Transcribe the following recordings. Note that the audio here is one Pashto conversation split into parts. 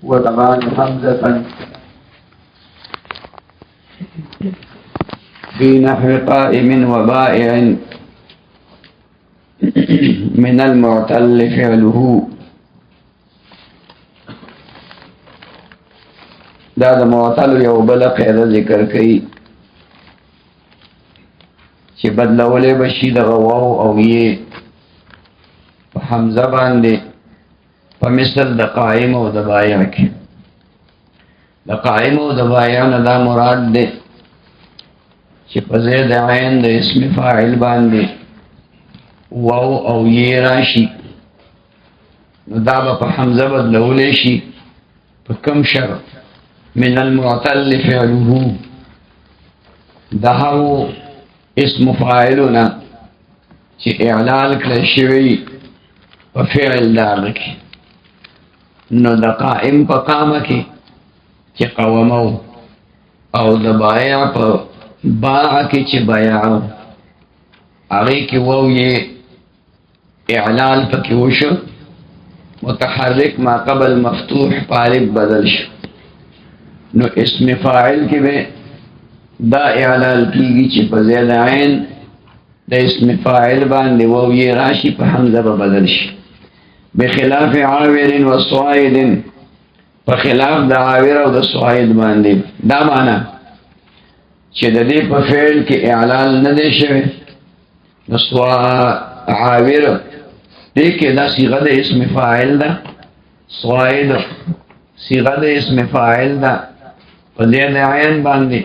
وضمان حمزة في نحو قائم وبائع من المعتل فعله. دا د معتل یو بل قاعده ذکر کړي چې بدلولې بشي د واو او یې په حمزه باندې په مثل د قائم او د بایع کې. د قائم او د بایع نه دا مراد ده چې په ځای د عین د اسم فاعل باندې واو او یې راشي، نو دا به په حمزه بدلولی شي په کوم شرط؟ من المعتل فعله، دا هغو اسم فاعلونه چې اعلال کړی شوی په فعل د هغه کې. نو د قائم په قامه کې چې قومو، او د بایع په باع کې چې بیعو، هغې کې واو یې اعلال پکې وشو، متحرک ما قبل مفتوح پالک بدل شو، نو اسم فاعل کې به دا اعلال کیږي چې په ځای د عین د اسم فاعل باندې واو یې راشي، په حمزه به بدل شي. بخلاف عاور و صاعد، په خلاف د عاور او د صاعد باندې. دا معنا چې د دې په فعل کې اعلال نه دی شوی، نو عاور دې کې دا صيغه د اسم فاعل ده، صاعد صيغه د اسم فاعل ده، په ځای د عین باندې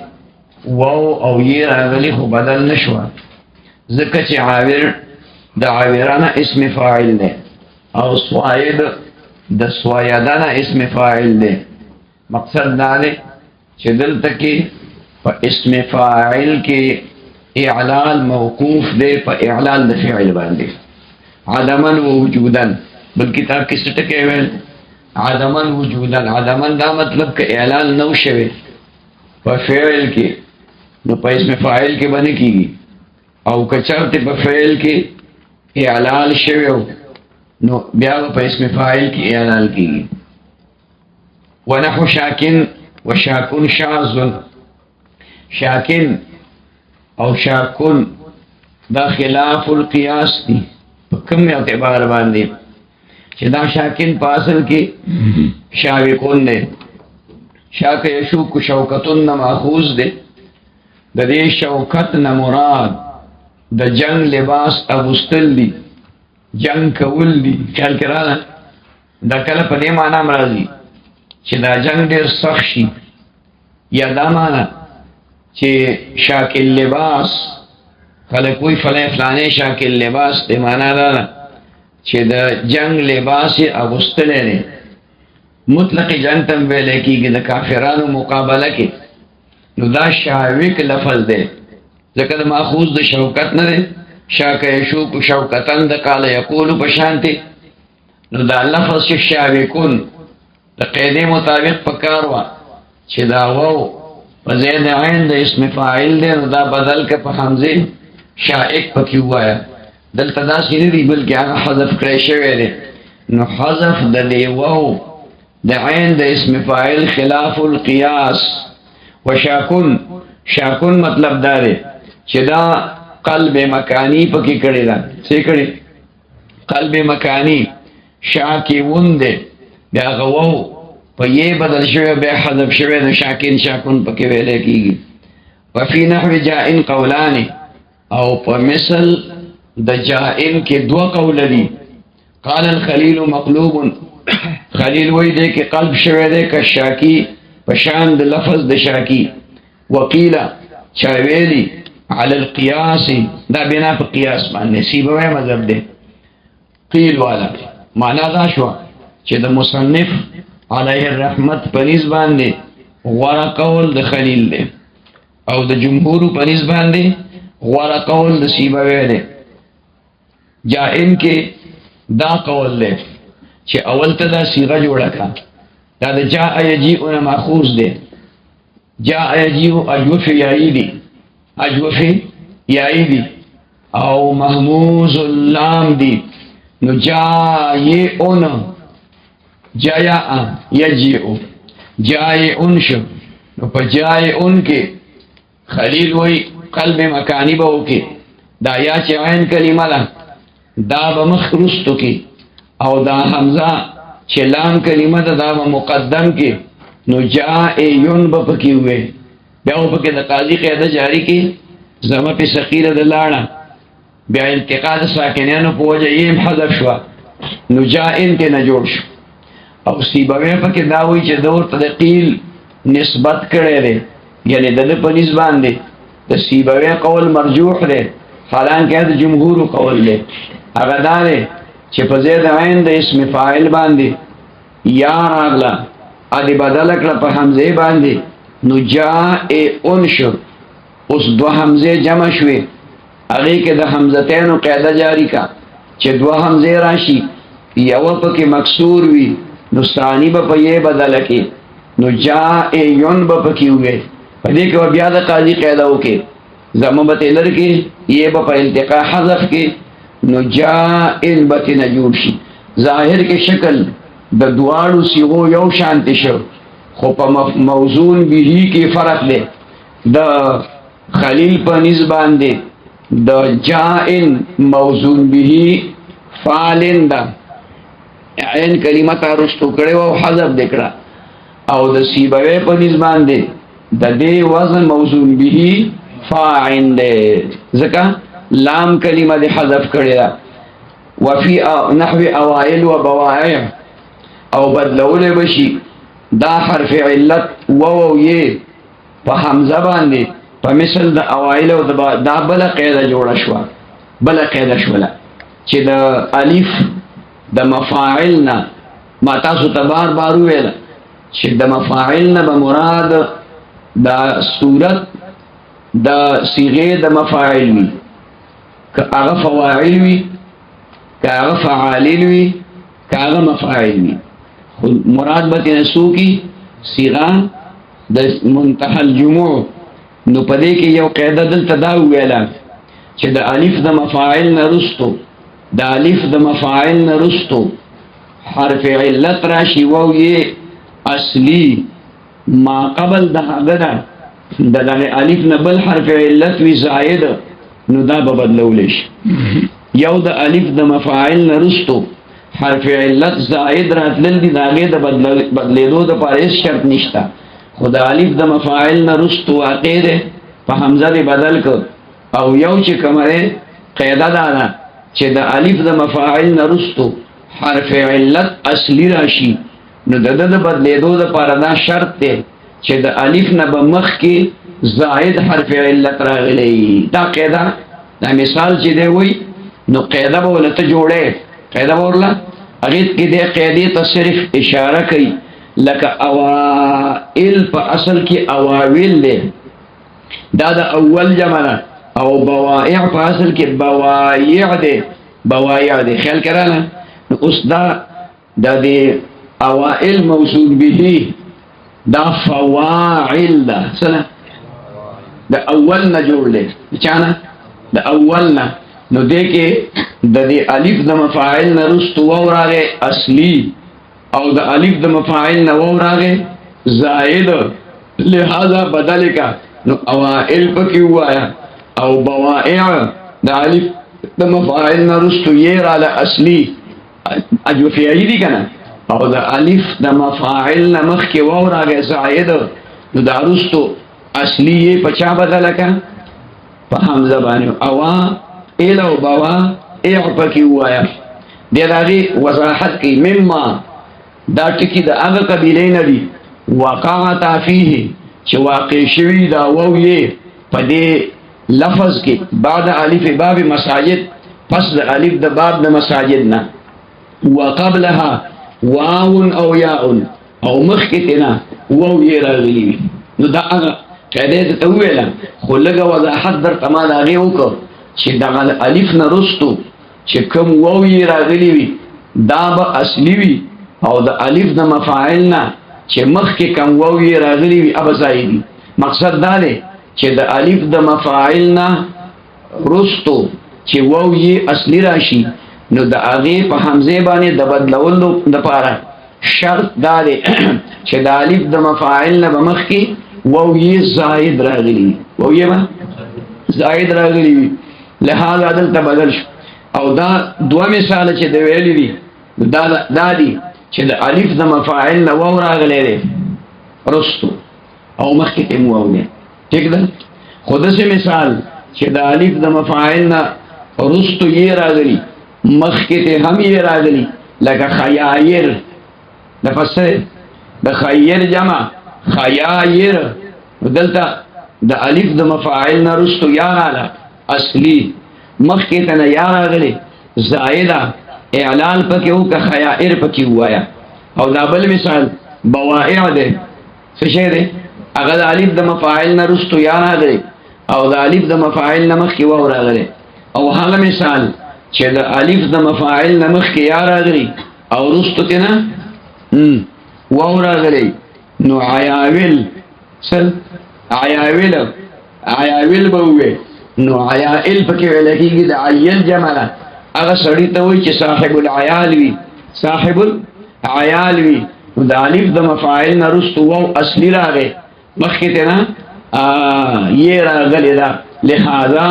واو او یې راغلي خو بدل نشو، ځکه چې عاور د عاورانه اسم فاعل ده او صاعد د صاعدانه اسم فاعل ده. مقصد دا دی چې دلته کې په اسم فاعل کې اعلال موقوف دی په اعلال د فعل باندې، عدما و وجودا. بل کتاب کې څه ټکی ویل؟ عدما وجودا. عدما دا مطلب که اعلال نو شوی په فعل کې، نو په اسم فاعل کې باندې کیږي، او که چرته په فعل کې اعلال شوی نو بیا په اسم فاعل کې اعلال کیږي. ونحو شاکن و شاکن شاذ، شاکن او شاکن دا خلاف القیاس دی. په کوم اعتبار باندې چې دا شاکن په اصل کې شاوکون دی، شاک یشوک شوکتون نه ماخوذ دی. د دې شوکت نه مراد د جنگ لباس اغوستل دی، جنگ کول دی. خیال کې راغله دا کله په دې معنا راځي چې دا جنگ ډېر سخت شي، یا دا معنا چې شاکل لباس خلک وایي فلانه شاکل لباس دې معنا دا ده چې د جنگ لباس یې اغوستلی دی. مطلق جنگ ته ویلی کېږي د کافرانو مقابله کې، نو دا شاوک لفظ دی، ځکه د ماخوذ د شوکت نه دی. شاک یشوک شوکتن د قال یقول په شانتې، نو دا لفظ چې شاوکون د قاعدې مطابق پکار وه چې دا واو په ځای د عین د اسم فاعل دی، نو دا بدل که په حمزې شائک پکې ووایه. دلته داسې نه دي، بلکې هغه حذف کړی شوی دی. نو حذف د دې واو د عین د اسم فاعل خلاف القیاس. و شاکن، شاکن مطلب دا دی چې دا قلب مکانی پکې کړی ده. څه کړی؟ قلب مکانی شاکی ون دی، بیا هغه واو په یې بدل شوی، بیا حذف شوی، نو شاکن شاکن پکې ویلی کېږي. وفي نحو جائن قولان، او په مثل د جائن کې دوه قول دي. قال الخلیل مقلوب، خلیل وی دی کې قلب شوی دی که شاکی په شان د لفظ د شاکی. وقیله چا ویلی علی القیاس، دا بنا په قیاس باندې، سیبوی مذهب دی. قیل والا معنا دا شو چې د مصنف علیه الرحمت په نسبت باندې غوره قول د خلیل دی، او د جمهور په نسبت باندې غوره قول د سیبوی دی. جائن کې دا قول دی چې اول ته دا صیغه جوړه کړه، دا د جاء یجیء نه ماخوذ دی. جاء یجیء اجوف یایی دی، اجوف یایی دی، او محموز اللام دی. نو جایعون جایا یجیعو جایعون شو نو پا جایعون کے خلیل وی قلب مکانی باو کے دا یا چه عین کلمه دا دا بمخ رستو کی او دا حمزه چه لام کلمه دا بمقدم کی نو جائعون با پکی ہوئے بیاو پکی دا قاضی قیده جاری کی زمه پی سقیل دا لانا بیا التقاد ساکنینو پو وجه یم حذف شوا نو جائن تی نجوڑ شو او سیبوی پکی داوی چه دور تدقیل نسبت کرے دے یعنی دا پا نسبان دے دا سیبوی قول مرجوح دے حالانکہ دا جمهور قول دے اگر دا دے چه پا زید عین دا اسم فاعل باندے یا راغلا ادی بدلک پا حمزه باندے نو جائعون شو اس دو حمزه جمع شوی اگه که دا حمزتینو قیده جاری کا چه دو حمزه راشی یو پا که مکسور وی نو ثانی با پا یہ بدلکی نو جائعون با پا کیوگے پا دیکھ و بیا دا قاضی قیده ہو کے زمان بطیلر کے یہ با پا التقاء حذف کے نو جائن بطی نجور شی ظاہر کے شکل دا دوارو سیغو یو شانتی شو خو پا موزون بیہی کی فرق دے دا خلیل پا نزبان دے دا جائن موزون بیہی فالن دا عین کلمتا رستو کرے و حذف دکڑا او دا سیبوے پا نزبان دے دا دے وزن موزون بیہی فاعن دے ذکا لام کلمہ دے حذف کرے دا وفی نحو اوائل و بوائع او بدلولے بشی دا حرف علت وو یہ پا حمزہ باندے پا مثل دا اوائل و دا بلا قیدہ جوڑا شوا بلا قیدہ شولا چی دا علیف دا مفاعلنا ما تاسو تبار بارو ویلا چی دا مفاعلنا بمراد دا صورت دا صیغه دا مفاعل وی که اغا فواعل وی که اغا فعالل وی که اغا مفاعل وی مراد بتی نسو کی صیغه دا منتحى الجموع نو پدے که یو قیده دل تداو ویلا چه دا علیف دا مفاعل نرستو دا علیف دا مفاعل نرستو حرف علت راشی وو یہ اصلی ما قبل دا حقدا دا دا علیف نبل حرف علت وی زائد نو دا ببدلولیش یو دا علیف دا مفاعل نرستو حرف علت زائد راتلل دی داغی دا بدلیدو دا پاریس شرط نشتا خدا علیف دا مفاعل نرستو واقع دے پا حمزہ دی بدل کر او یو چی کمرے قیدہ دانا چی دا علیف دا مفاعل نرستو حرف علت اصلی راشی نو دا دا بدلیدو دا پاردا شرط دے چی دا علیف نبا مخ کی زائد حرف علت راغلی دا قیدہ دا مثال چی دے ہوئی نو قیدہ بولتا جوڑے قیدہ بولا اغیت کی دے قیدی تا صرف اشارہ کئی لکا اوائل پا اصل کی اواویل دے دا دا اول جمعنا او بوائع پا اصل کی بوائع دے خیال کرانا اس دا دے اوائل موصول بھی دا فواعل دا سنا دا اول نا جوڑ لے چانا دا اول نا نو دے کے دا دے علیف دا مفاعل نا رستو ووراغے اصلی او دا علیف دا مفاعل نا ووراغے زائد لہذا بدل کا نو اوائل پا کیوں آیا او بوائع دا علیف دا مفاعل نا رستو یہ رالا اصلی اجو فیعی دی کنا او دا علیف دا مفاعل نا مخ کی ووراغے زائد نو دا رستو اصلی یہ پچا بدل کا پا حمزہ بانیو اوا ایلو بوا اعپا کی ہوا دیا داغی وضاحت کی مما دا ٹکی دا اغا قبیلے نبی وقعتا فیه چه واقع شوی دا وویے پا دے لفظ کی بعد علیف باب مساجد پس دا علیف دا باب دا مساجدنا وقبلها واون او یاون او مخکتنا وویے راغلی نو دا اغا قیده دا تویلا خلق وضاحت در تماد آغی اوکر چه دا علیف نرستو چه کم ووی راغلی وی دا با اصلی وی او دا علیف دا مفاعلنا چه مخ که کم ووی راغلی وی اب زائدی مقصد داره چه دا علیف دا مفاعلنا رستو چه ووی اصلی راشی نو د هغې په حمزې باندې د بدلولو دپاره شرط دا دی چې د الف د مفاعل نه به مخکې واو یې زاید راغلی وي، واو یې به زاید راغلی وي، لهذا دلته بدل شو. او دا دوه مثاله چې د ویلي دي دا دي چې د الف د مفاعل نه واو راغلی دی رستو او مخکې ته مو واو دی، ټیک ده. خو داسې مثال چې د الف د مفاعل نه رستو یې راغلی مخکې ته هم یې راغلی، لکه خیایر د فسر د خیر جمع خیایر، دلته د الف د مفاعل نه رستو یا راغله اصلي مخکې ته نه یا راغلی زائده اعلان پکې و که خیایر پکې وایا. او دا بل مثال بوائع دی، څه شی دی؟ هغه د الف د مفاعل نه رستو یا راغلی او د الف د مفاعل نه مخکې واو راغلی. او هغه مثال چې د الف د مفاعل نه مخکې یا راغلی او رستو ته نه واو راغلی، نو عیاویل سل عیاویل به ووی، نو عیائل پکې ویل کېږي د عیل جمع ده. هغه سړي ته وایي چې صاحب العیال وي، صاحب العیال وي، نو د الف د مفاعل نه رستو واو اصلي راغی مخکې ته نه یې راغلی ده، لهذا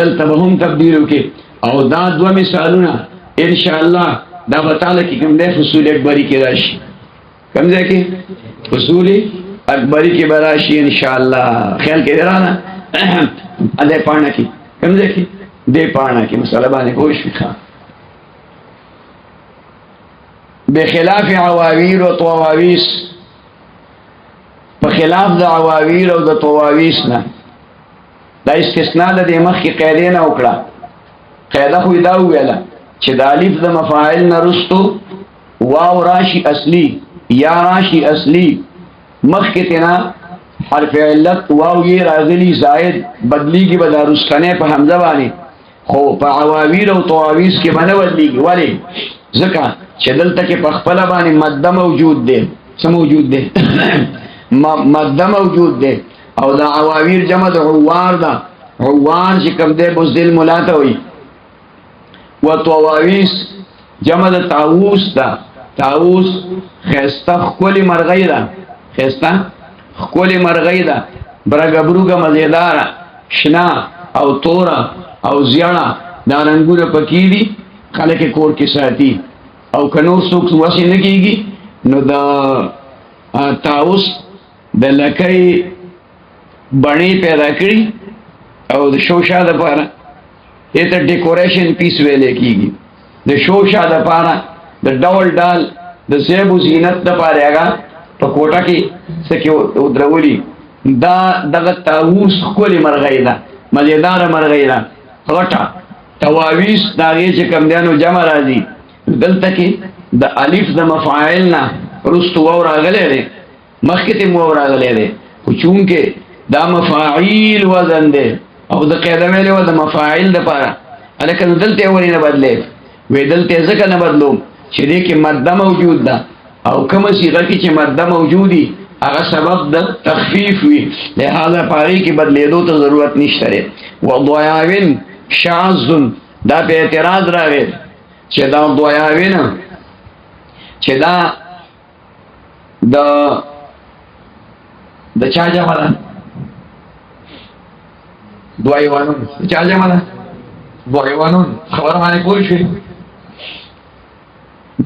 دلته به هم تبدیل وکړي. او دا دوه مثالونه انشاءالله دا به تعالی کې کوم دی فصول اکبري کې راشي، کوم ځای کې فصول اکبري کې به راشي انشاءالله. خیال کې دی رانه دې پاڼه کې کوم ځای کې دې پاڼه کې مسله باندې پوه شوي ښه. بخلاف عواویر و طواویس، په خلاف د عواویر او د طواویس نه دا استثناء د دې مخکې قاعدې نه وکړه. قاعده خو دا وویله چې د الف د مفاعل نه رستو واو راشي اصلي یا راشي اصلي مخکې ته نه حرف علت واو یې راغلی زائد بدلیږي به دا رستنې په حمزه باندې، خو په عواویر او طواویس کې به نه بدلیږي. ولې؟ ځکه چې دلته کې په خپله باندې مده موجود دی. څه موجود دی؟ مده موجود دی. او دا عواویر جمع د عوار ده، عوار چې کوم دی بزدل ملا ته وایي. و طواویس جمع د طاووس ده، طاووس ښایسته ښکلې مرغۍ ده، ښایسته ښکلې مرغۍ ده، برګه بروګه مزېداره شنه او توره او زیړه دا رنګونه پکې دي، خلک یې کور کې ساتي. او که نور څوک وسې نه کېږي نو د طاووس د لکۍ بڼې پیدا کړي او د شوشا دپاره دې ته ډیکوریشن پیس ویلی کېږي. د شوشا دپاره د ډول ډال د زیب و زینت دپاره هغه په کوټه کې څه کې ودرولي. دا دغه طاووس ښکلې مرغۍ ده، مزېداره مرغۍ ده، غټه. طواویس د هغې چې کوم دی نو جمع راځي. دلته کې د الف د مفاعل نه رستو واو راغلی دی، مخکې ته واو راغلی دی، خو چونکې دا مفاعیل وزن دی او د قاعده ویلې وه د مفاعل دپاره، هلکه نو دلته یې ولې نه بدلی؟ وی دلته یې ځکه نه بدلوم چې دې کې مده موجود ده، او کومه صیغه کې چې مده موجودي هغه سبب د تخفیف وي، لهذا په هغې کې بدلېدو ته ضرورت نشته دی. وضیاوین شاذ دا په اعتراض راغی چې دا ضیاوین چې دا د چا جمع ده؟ دوایوانون د چا جمع ده؟ دوایوانون. خبره باندې پوه شوې؟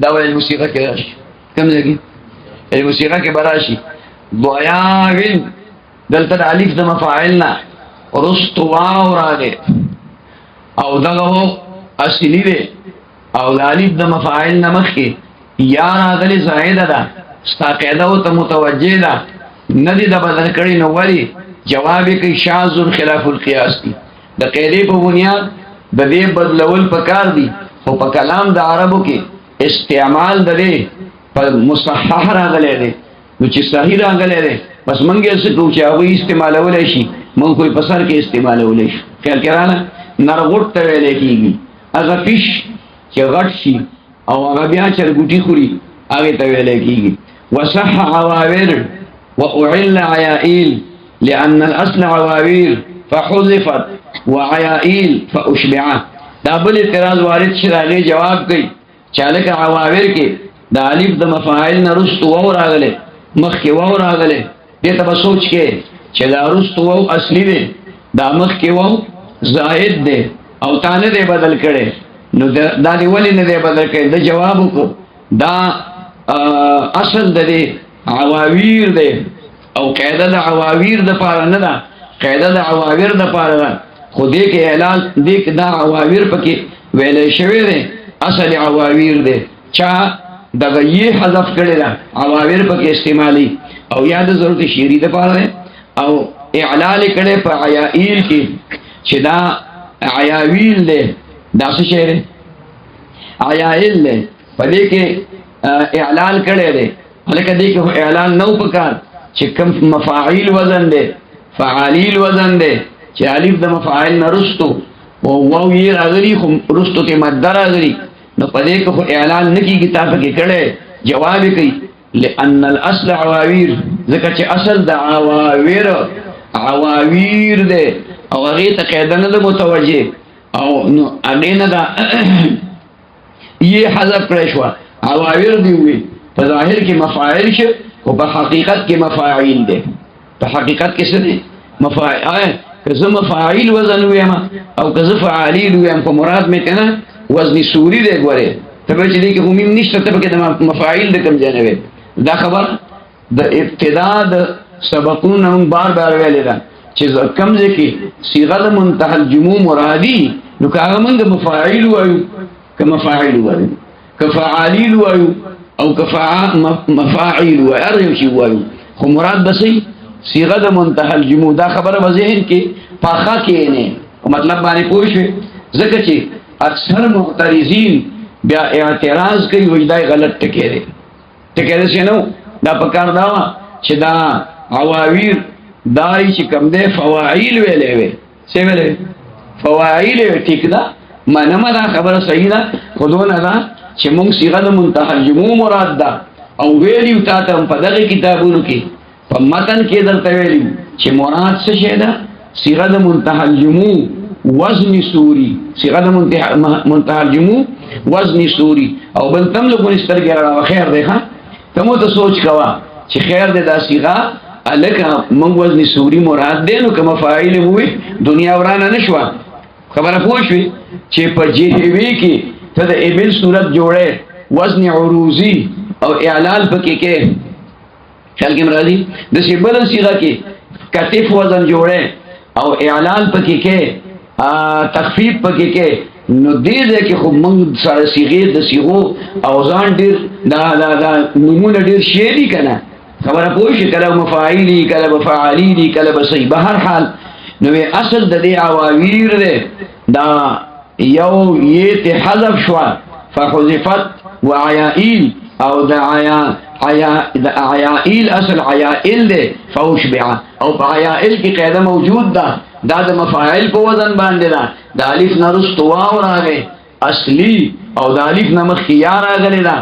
دا به الموسیقه کې راشي، کوم ځای کې؟ الموسیقه کې به راشي. ضیاوین دلته د الف د مفاعل نه رستو واو راغی او دغه اصلي دی، او د الف د مفاعل نه مخکې یا راغلې زائده ده، ستا قاعده ورته متوجه ده نه دي د بدل کړي. نو ولې؟ جواب یې کوي شاذ خلاف القیاس دي. د قاعدې په بنیاد د دې بدلول پکار دي، خو په کلام د عربو کې استعمال د دې په مصحح راغلی دی، نو چې صحیح راغلی دی بس موږ یې څه کوو چې هغوی استعمالولی شي، موږ خو یې په سر کې استعمالولی شو. خیال کې رانه نرغوټ ته ویلی کېږي، هغه فیش چې غټ شي او هغه بیا چرګوټي خوري هغې ته ویلی کېږي. وصح عواویر واعل عیائیل لأن الأصل عواویر فحذفت وعیائیل فأشبعه. د دا بل اعتراض وارد شي راغی جواب کوي چالک عواور کې د الف د مفاعل نه رستو و راغله مخ کې و راغله دې ته سوچ کې چې دا رستو و اصلي دی دا مخ کې و زائد دی او تانه دې بدل کړي نو دا دی ولې نه دی بدل کړي د جواب کو دا اصل د دې عواویر دی او قاعده د عواویر د پاره نه ده قاعده د عواویر د پاره خو دې کې اعلان دې کې دا عواویر پکې ویلې شوی دی اصل عواویر دی چا دغه یې حذف کړی دا عواویر پکې استعمالي او یاد ضرورت شعری د پاره او اعلان کړي په عیائل کې چې دا عیاویل دی دا څه شی دی عیائل دی په دې کې اعلان کړي دی هلکه دې کې اعلان نو پکار چې کوم مفاعیل وزن دی فعالیل وزن دی چې الف د مفاعل نه رستو او واو یې راغلی خو رستو ته مد راغلی نو په دې کې خو اعلان نه کیږي تاسو کې کړي جواب کوي لأن الاصل عواویر ځکه چې اصل د عواویر دی او هغه ته قاعده نه متوجه او نو هغه نه دا یې حذف کړی شو عواویر دی وي په ظاهر کې مفاعل شي او په حقیقت کې مفاعیل دي په حقیقت کې څه دي مفاعل کزه مفاعیل وزن ویم او کزه فعالیل ویم په مراد مې کنه وزن سوری دی ګوره ته به چې دې کې هم نشته ته کې د مفاعیل د کم جنوي دا خبر د ابتدا د سبقونه بار بار ویل دا چې کم ځکه صيغه د منتهى الجموع مرادي نو کاغه موږ مفاعیل وایو کما فاعل وایو کفعالیل وایو او مفاعیل و ارجو شي وایو خو مراد بسې صيغه د منتهى الجموع دا خبره وزهر کې پاخه کې نه مطلب باندې پوه شو ځکه چې اکثر معترضین بیا اعتراض کوي وای دا غلط ټکی دی ټکی دی نو دا پکار دا چې دا عواویر دای چې کم دی فواعیل ویلې وي څه ویلې فواعیل ټیک دا منما دا خبره صحیح ده خودونه دا چې موږ صيغه د منتهى الجموع مراد ده او ویلیو تا ته په دغه کتابونو کې په متن کې درته ویلیو چې مراد څه شی ده صيغه د منتهى الجموع وزن سوري صيغه د منتهى الجموع وزن سوري او بل تم له ګنسترګي را خیر ده ها ته مو ته سوچ کوا چې خیر ده دا صيغه الکه موږ وزن سوري مراد ده نو کوم فاعل وي دنیا ورانه نشوا خبره پوه شوي چې په جهوي کې ته د ابل صورت جوړه وزن عروضی او اعلال پکې کې خیال کې مرادي د سیبل صيغه کې کتف وزن جوړه او اعلال پکې کې تخفیف پکې کې نو دې کې خو موږ سره صيغه د صيغو او ځان ډیر دا نمونه ډیر شی دي کنه خبره پوه شي کله مفاعیلی کله مفاعلیلی کله بسې به هر حال نو اصل د دې عواویر ده دا یو یې ته حذف شو فحذفت وعیائل او د عیائل اصل عیائل ده فوشبع او په عیائل کې قاعده موجود ده دا د مفاعل په وزن باندې ده د الف نرست واو راغی اصلي او د الف نمخ یا راغلی ده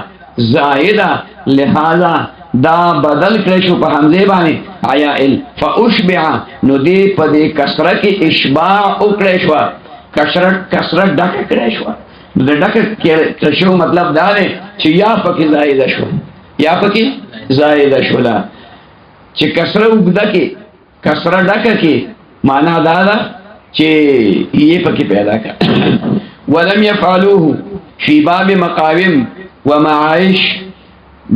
زائده لہذا دا بدل کړی شو په حمزه باندې عیائل فاشبع نو دې په دې کسره کې اشباع وکړی شو کسرت ډکه کړی شو د ډکه کې شو مطلب دا دی چې یا پکې زائده شو یا پکې زائده شو لا چې کسره وګدا کې کسره ډکه کې معنا دا ده چې یې پکې پیدا کړ ولم يفعلوه فی باب مقاوم ومعائش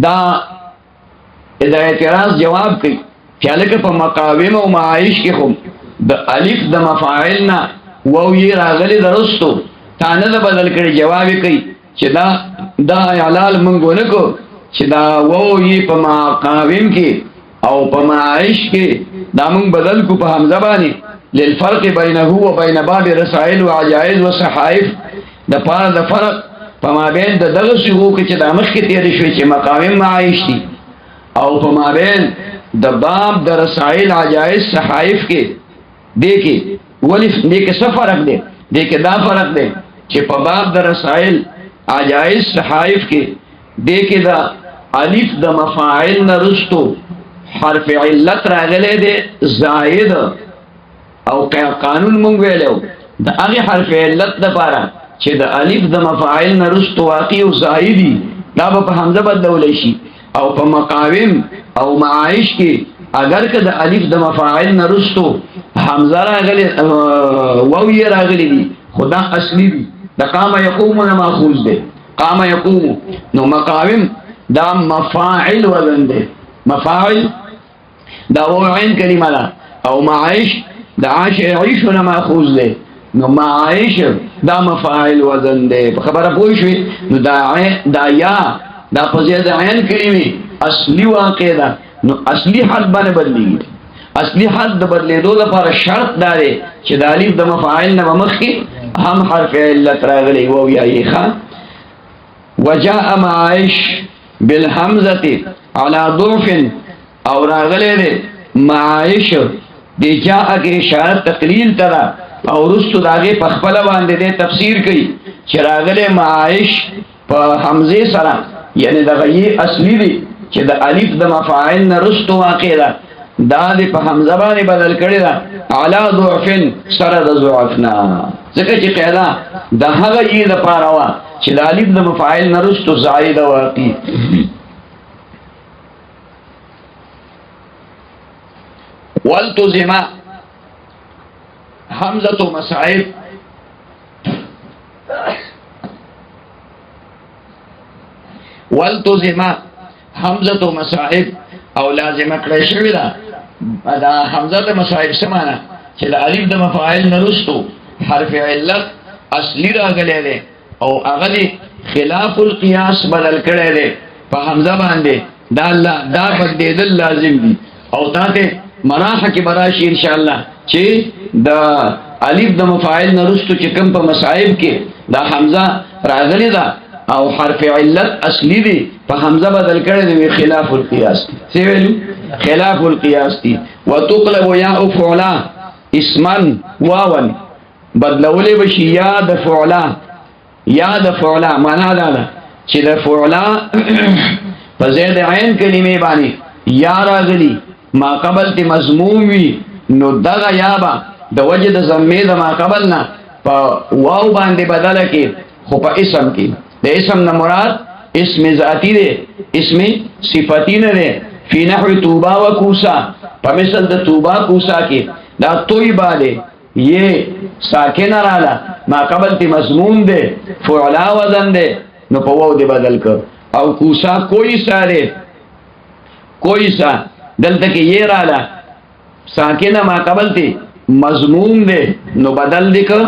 دا دا اعتراض جواب کوي چې لکه په مقاوم او معائش کې خو د الف د مفاعل نه وو یې راغلي درستو تانه د بدل کړي جواب کوي چې دا اعلال مونږ کو چې دا وو یې په مقاوم کې او په معائش کې دا مونږ بدل کو په حمزه باندې للفرق بينه وبين باب رسائل وعجائز وصحائف د پاره د فرق په مابین د دغه شیو کې چې د مخ کې تیر شوی چې مقاوم معائش دي او په مابین د باب د رسائل عجائز صحائف کې دیکي ولې دې څه فرق دی دې کې دا فرق دی چې په باب د رسائل عجائز صحائف کې دې کې دا الف د مفاعل نرستو حرف علت راغلی دی زائد او قانون مونږ ویلو د هغه حرف علت لپاره چې د الف د مفاعل نه رستو واقع او زائدي دا په حمزه بدلول شي او په مقاوم او معایش کې اگر که د الف د مفاعل نه رستو حمزه راغلي واو یې راغلي دي خدا اصلي دي د قام يقوم نه ماخوذ دي قام يقوم نو مقاوم دا مفاعل وزن دي مفاعل دا وعين کلمه ده او معایش دا عاش يعيش نه ماخوذ دي نو معایش دا مفاعل وزن دي خبره پوه شئ نو دا یا دا په زید عین کلمه اصلي واقع ده نو اصلي حد باندې بدلیږي اصلي حد د بدلیدو لپاره شرط دی چې د الف د مفاعل نه مخکې هم حرف علت راغلی وو یا یخا وجاء معایش بالحمزه على ضعف او راغلی دی معایش دی جاء کې اشاره تقلیل ترا او رستو داغه په خپل باندې د تفسیر کوي چې راغلی معایش په حمزه سره یعنی د غی اصلي دی چې د الف د مفاعل نه رستو واقع ده دا د په حمزه باندې بدل کړی ده اعلی ضعف سره د ضعفنا ځکه چې قاعده د هغه یې د پاره وا چې د الف د مفاعل نه رستو زائد واقع والتزم حمزه مصاعب والتزم حمزه مصاعب او لازم کړی شوی دا دا حمزه مصاعب سمانه چې د الف د مفاعل نه رستو حرف علت اصلي راغلی دی او هغه خلاف القياس بدل کړی دی په حمزه باندې دا بدلیدل لازم دي او تاسو مراحه کې براشي ان شاء الله چې د الف د مفاعل نه رستو چې کوم په مصاعب کې دا حمزه راغلی دا او حرف علت اصلي دي په حمزه بدل کړي دي خلاف القياس څه ویلو خلاف القياس دي وتقلب ياء فعلا اسما واوا بدلولې بشي یا د فعلا معنا دا چې د فعلا په زید عین کلمې باندې یا راغلي ما قبل ته مضموم وي نو دغه یا با د وجه د ضمې د ما قبل نه په واو باندې بدل کې خو په اسم کې د اسم نه مراد اسم ذاتی دی اسم صفتی نه دی فی نحو توبا و کوسا په مثل د توبا کوسا کې دا توبا دی یہ ساکن رالا ما قبل تی مضمون دی فعلا وزن دی نو په واو دی بدل کر او کوسا کوئی سا دی کوئی سا دلته کې یہ رالا ساکن ما قبل تی مضمون دی نو بدل دی کر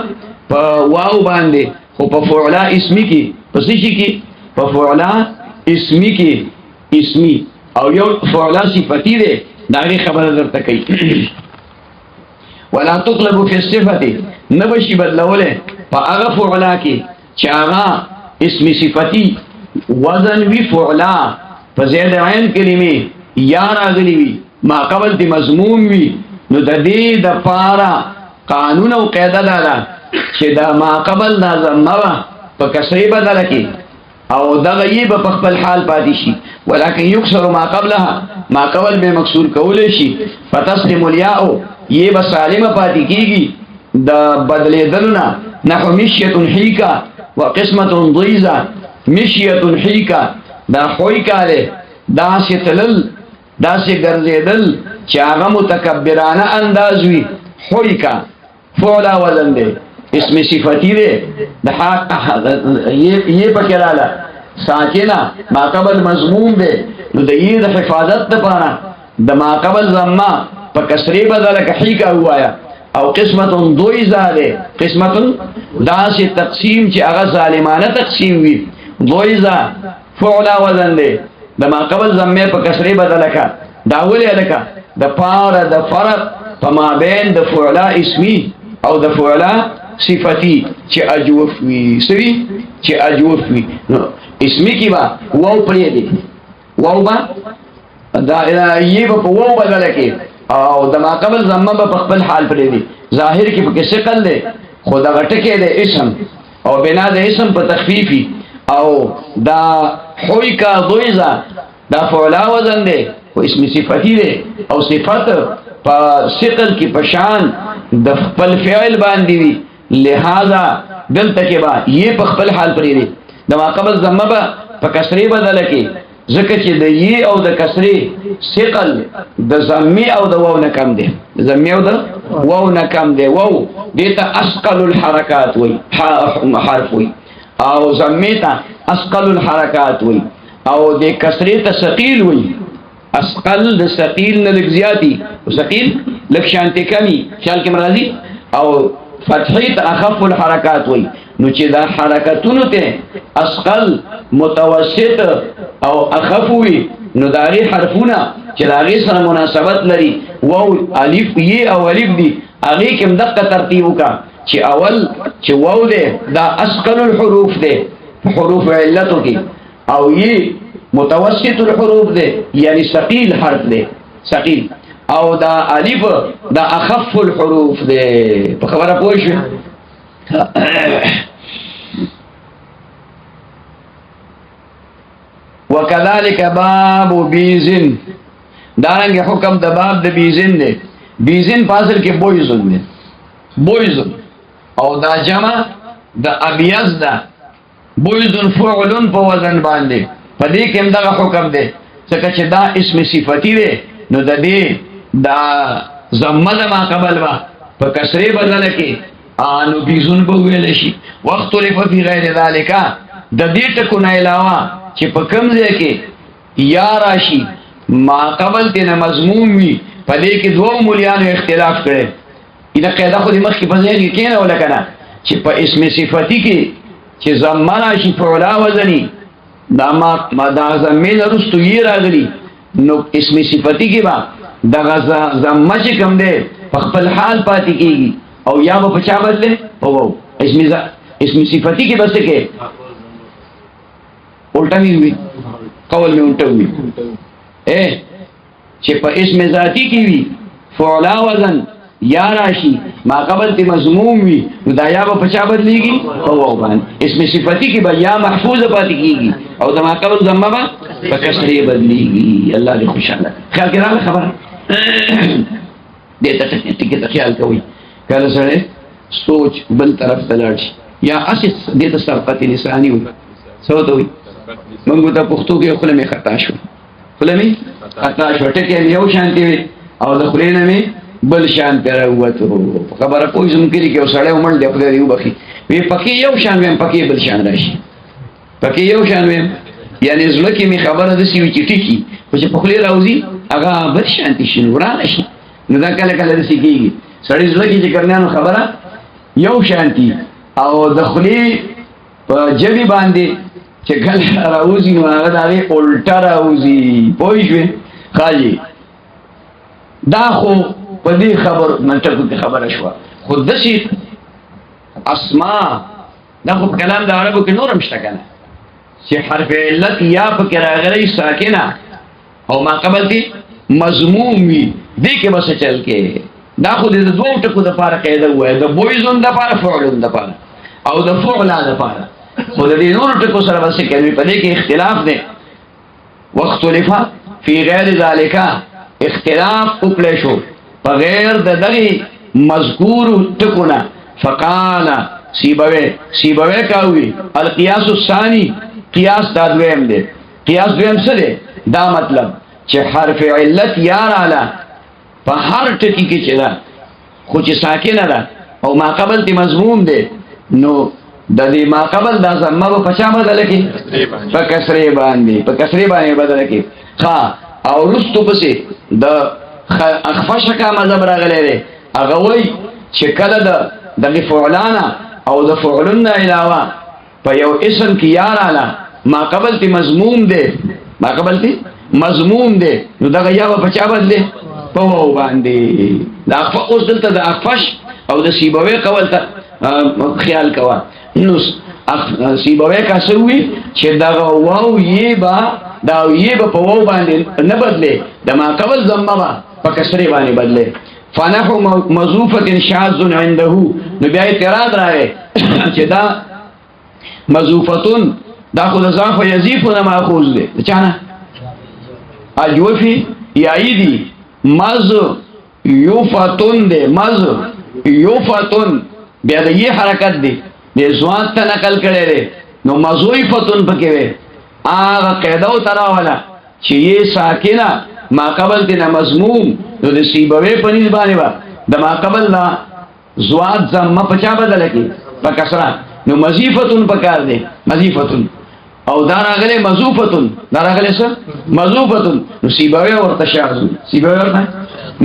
په واو باندې خو په فعلا اسمی کې پس شي کې په فعلا اسمی کې اسمی او یو فعلا صفتی دی دا خبره درته کوي ولا تقلب في الصفه نبشي بدلوله فاغه فعلا کې چې هغه اسم صفتی وزن وی فعلا فزید عین کلمه یا راغلی وی ما قبل تی مضموم وی نو د دې د پارا قانون او قاعده دا چې دا ما قبل دا زموا په کسری بدل کی او دا غیب په خپل حال پاتې شي ولکن یکسر ما قبلها ما قبل به مکسور کول شي فتسلم الیاء یہ بسالم پاتې کیږي د بدلې دلنا نحو مشیه حیکا وقسمه ضیزه مشیه حیکا دا حیکاله دا ستلل دا سي ګرځیدل چې هغه متکبرانه انداز وي حیکا فعلا وزن دی اسم صفتی دے یہ پکرالا ساکنا ما قبل مضمون دے نو دا یہ دا حفاظت دا پانا دا ما قبل زمان پا کسری بدل کحیکا ہوایا او قسمت دویزا دے قسمت دا سی تقسیم چی اغا ظالمانہ تقسیم وی دویزا فعلا وزن دے دا ما قبل زمان پا کسری بدل کا دا اولی لکا دا پارا دا فرق پا ما بین دا فعلا اسمی او دا فعلا صفتی چې اجوف وی سوي چې اجوف وی نو اسمی کی با واو پرې دی واو با دا یې په واو بدل کې او د ما قبل زمما په خپل حال پرې دی ظاهر کې په ثقل دی خدا غټکه دی اسم او بنا د اسم په تخفیفی او دا حوی کا ضیزا دا فعلا وزن دی او اسم صفتی دی او صفت په ثقل کې پشان د خپل فعل باندې وی لہذا دلته کې با یہ په خپل حال پرې دی د ما قبل ضمه به په کسری بدل کې ځکه چې د ی او د کسری ثقل د ضمه او د واو نه کم دی ضمه او د واو نه کم دی واو دته اسقل الحرکات وای حرف وای او ضمه ته اسقل الحرکات وای او د کسری ته ثقيل وای اسقل د ثقيل نه لږ زیاتی او ثقيل لږ شانتی کمی خیال کې مرضی او فتحی ته اخف الحرکات وای نو چې دا حرکتونو ته اسقل متوسط او اخف وي نو داغي حرفونه چې داغي سره مناسبت لري واو الف ی او الف دي هغه کوم دقه ترتیب وکا چې اول چې واو ده دا اسقل الحروف ده حروف علتو کې او ی متوسط الحروف ده یعنی ثقيل حرف ده ثقيل او دا الف دا اخف الحروف ده په خبره پوه شئ وکذالک باب بیزن دارنګ حکم د باب د بیزن دی بیزن فاصل کې بویزن دی بویزن او دا جمع د ابیض ده بویزن فعلن په وزن باندې په دې کې دغه حکم دی ځکه چې دا اسم صفتی دی نو د دې دا ضمه ما قبل با په کسره بدل کې انو بیزن په ویل شي وخت لري په غیر ذالک د دې ټکو نه علاوه چې په کوم ځای کې یا راشي ما قبل تینا مضمون وي په دې کې دوه مولیانو اختلاف کړي دا قاعده خو دې مخکې په ځای کې کېنه ولکنه چې په اسم صفتی کې چې ضمه راشي فعلا وزني دا ما دا ضمه رستو یې راغلي نو اسم صفتی کې با دا ضمه چې کوم دی په خپل حال پاتې کېږي او یا په چا بدله او اسم صفتی کې بس کې الٹا بھی ہوئی قول میں الٹا ہوئی چې په اسم ذاتی کی وی فعلا وزن یا راشی ما قبل تی مضموم وی نو دا یا په چا بدلیږي او باندې اسم صفتی کی با یا محفوظ پاتې کیږي او دا ما قبل ضمه با په کسره بدلیږي الله دې خوشاله خیال کړه خبر دې ته ټکی خیال کوي کله سره سوچ بل طرف ته لاړ شي یا اساس دې ته سرقت لسانی وي څه ته وي منګو ته پښتو کې خپل می خطا شو خپل می خطا شو ټکه یو شانتي او د خلینه می بل شان پر وته خبره کوئی زم کړي کې وسړی ومن دی خدای یو بخي وی پکې یو شان ویم پکې بل شان راشي پکې یو شان ویم یعنی زړه کې می خبره د سی وی ټیکی چې په خلی راوځي هغه بل شانتي شي ورانه شي نو دا کله کله د سی کېږي سړی زړه کې چې کرنانو خبره یو شانتي او د خلی په جبي باندې چې کله راوځي نو هغه دغه الټا راوځي پوه شئ خالي دا خو په دې خبر منطقو کې خبره شو خود دشي اسماء دا خو کلام د عربو کې نورم شته کنه چې حرف علت یا په کې راغلي ساکنه او ما قبل دي مضموم وي دې کې بس چل کې دا خو د دوه ټکو د لپاره قاعده وای د بویزون د لپاره فعلون د لپاره او د فعل د لپاره خو د دې نور ټکو سره بس کې په دې کې اختلاف دی واختلف فی غیر ذالک اختلاف وکړي شو بغیر د دغه مذکور ټکونه فقال سیبوی کاوی القیاس الثانی قیاس دا دویم دی قیاس دویم څه دی دا مطلب چې حرف علت یا رااله په هر ټکی کې چې دا خو چې ساکنه ده او ما قبل تی مضموم دی نو د دې ما قبل دا ضمه په چا بدل کې په کسره باندې بدل کې ها او رستو پسې د اخفش کا مذهب راغلی دی هغه وای چې کله د فعلانا او د فعلن علاوه په یو اسم کې یا رااله ما قبل تی مضموم دی نو دغه یا په چا بدله په و باندې دا اوس دلته د اخفش او د سیبوی قول ته خیال کوا نو سیبوی کا سوي چې دا واو یې په واو باندې نه بدله د ما قبل ضمه په کسره باندې بدله فنحو مضوفه شاذ عنده نو بیا اعتراض راغی چې دا مضوفتون دا خو د ضعف یذیف نه ماخوذ دی چانه اجوفی یایدی مز یوفتون دی مز یوفتون بیا د یہ حرکت دی د زوات ته نقل کړي دی نو مضویفتن پکې وي هغه قاعده او تراوله چې یہ ساکنه ما قبل دینه مضموم نو د سیبوي په نسبت باندې د ما قبل لا زوات زم په چا بدل کی په کسره نو مضیفتن پکار دی مضیفتن او داراغله مضوفتن داراغله څه مضوفتن نو سیبوي ورته شاذ سیبوي ورته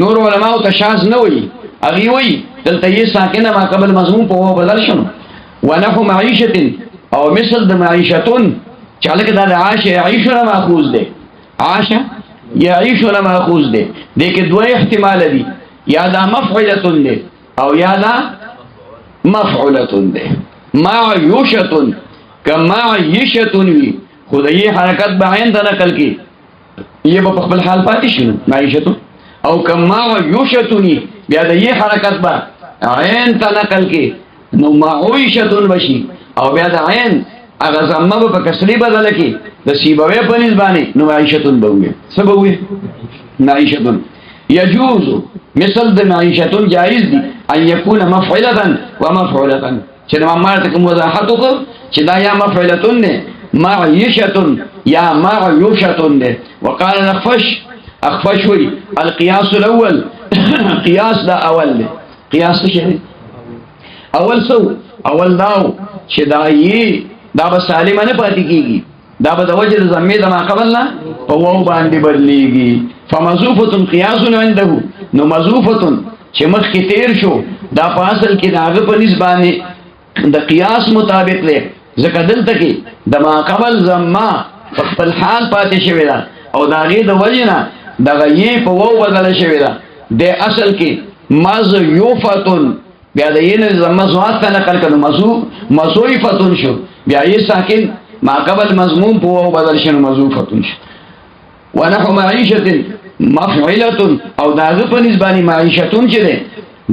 نور علماء ته شاذ نه وي اغي وي دلته یې ساکنه ما قبل مضمون په بدل شنو ونحو معيشه او مثل د معيشتون چالک دا عاش يعيشنا ماخوذ دی عاش يعيشنا ماخوذ دی دغه دوه احتمال دي یا دا مفعوله دی او یا دا مفعوله دی معيشه کما عيشه وی خدای حرکت بعین ته نقل کی یہ په خپل حال پاتې شنو معيشه او کما عيشه بیا د یہ حرکت با عین ته نقل کی نو معيشه وشي او بیا د عین اگر زمه په کسری بدل کی د سیبوی په نسبانه نو معیشتون بوي سبوي معیشتون يجوز مثل د معیشتون جائز دي ان يكون مفعله ومفعوله چې ما مارته کوم وضاحت وکړ چې دا یا مفعلتون نه معیشتون یا معیوشتون نه وقال اخفش وی القياس الاول قياس دا اول دی قياس څه اول سو اول داو چې دا یي دا به سالم نه پاتې کیږي دا به د وجه د زمې د ما قبل نه په وو باندې بدلېږي فمضوفه قياس عنده نو مضوفه چې مخ کې تیر شو دا په اصل کې داغه په نسبانه د قياس مطابق دی ځکه دلته کې د ما قبل زما په خپل حال پاتې شوی دا او داغه د وجه نه دغه یې په وو بدل شوی دا د اصل کې مضوفتن بیا د یې نه زما زوات ته نقل کړو مضوفتن شو بیا یې ساکن ما قبل مضمون په وو بدل شنو مضوفتن شو ونحو معيشه مفعله او داغه په نسبانه معيشتون چې ده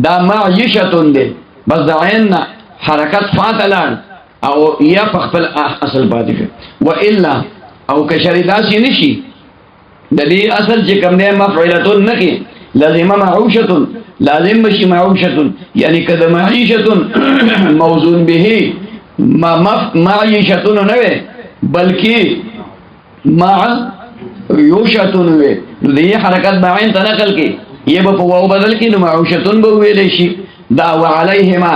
دا معيشتون ده بس د عین حرکت فاتلان او یا په خپل اصل پاتې و الا او کشریداس نشي د دې اصل چې کوم ده مفعلتون نه کې لازم معوشتون لازم بشي معوشتون یعنی کده معيشتون موزون به معيشتون نه وي بلکې معيوشتون وي دې حرکت بعین تنقل کې یې په واو بدل کې نو معوشتون به ویل شي دا وعليهما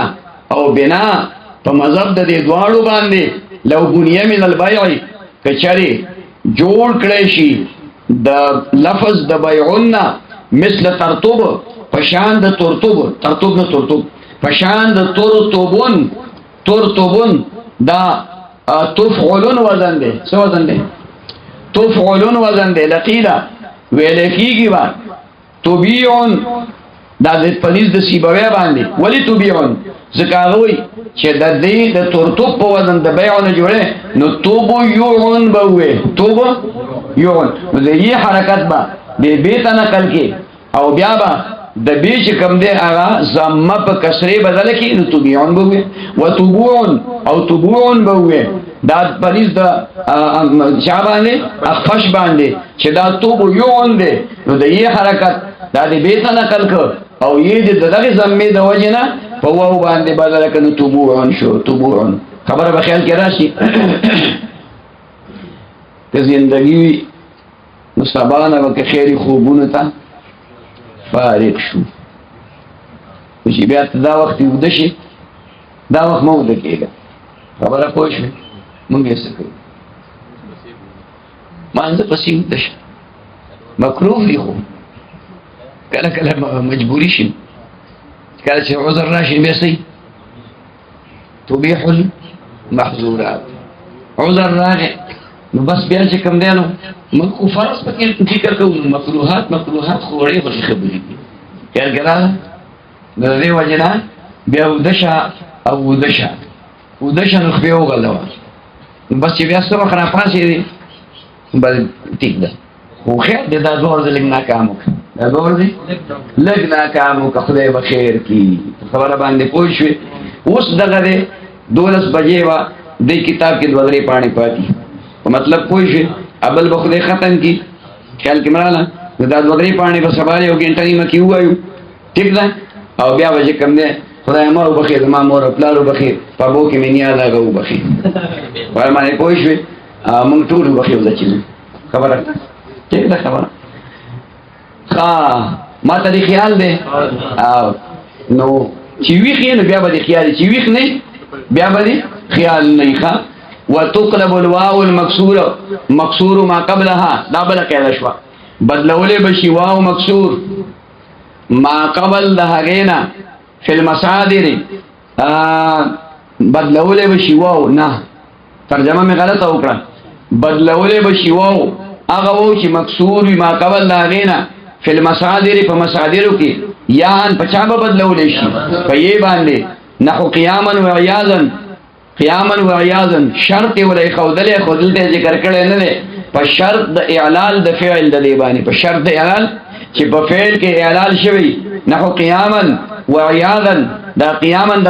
او بنا په مذهب د دې دواړو باندې لو بنيه من البيع کچري جوړ کړي شي د لفظ د بيعنا مثل ترتوب پشان د ترتوب ترتوب نه ترتوب پشان د ترتوبون دا تفعلون وزن دی څه وزن دی تفعلون وزن دی لقیلا ویل کیږي وا تبيعون دا د پنځ د سیبوی باندې ولی تبيعون زکاوی چې د دې د ترتوب په وزن د بیعونه جوړه نو توبو یعون بوي توبو یعون نو د یې حرکت با د بیت نقل کې او بیا با د بیچ کم دی هغه زمه په کسره بدل کې نو تبيعون بوي وتبوعون او تبوعون بوي دا پریز د شابانه اخفش باندې چې دا توبو یعون دی نو د یې حرکت دا د بیت نقل کو او یې د دغه زمې د وجنه په وو باندې بدل کړي تبوعون شو تبوعون خبره به خیال کې راشي ته زندگی نو سبانه وک خیری خوبونه تا فارغ شو چې بیا دا وخت ود شي دا وخت مو د کېږي خبره پوه شو مونږ یې څه کوي مانځه پسې ود شي مکروه دی خو کله کله مجبوری شي کله چې عذر راشي بیا سي تبيح المحظورات عذر راغی نو بس بیا چې کوم دی نو موږ خو فرض پکې فکر کوو مکروهات خو وړي خو خبرې دي کله کله د دې وجنه بیا ودشه او ودشه نو خو یو غلوا بس چې بیا سره خراب پاسې دي بل ټیک ده خو خیر د دا زور زلګ ناکام وکړه دا زور دي لګ ناکام وکړه خدای به خیر کی خبره باندې پوه شوې اوس دغه 12 بجې وا د کتاب کې دوغري پانی پاتې مطلب پوه شوې ابل به خدای ختم کی خیال کې مراله دا دوغري پانی په سبا یو ګنټه نیمه کې وایو ټیک ده او بیا به کم ده خدای ما وبخي زما مور او پلار وبخي په بو کې مې نیاز هغه وبخي وای باندې پوه شوې موږ ټول وبخي وځي خبره ټیک ده خبره ما ته دی خیال دی نو چې ویښ نو بیا به دی خیال چې ویښ نه بیا به دی خیال نه ښه وتقلب الواو المكسور ما قبلها دا بل قاعده شو بدلولې بشي واو مکسور ما قبل د هغینا فی المصادر بدلولې بشي واو نه ترجمه مې غلطه وکړه بدلولې بشي واو هغه وو چې مکسور وي ما قبل د هغینا فی المصادر په مصادرو کې یا ان پچا به بدلولې شي په یې باندې نحو قیاما و عیاذا شرط ولې خودلته ذکر کړي نه ده په شرط د اعلال د فعل د دی باندې په شرط د اعلال چې په فعل کې اعلال شوی نحو قیاما و عیاذا دا قیاما د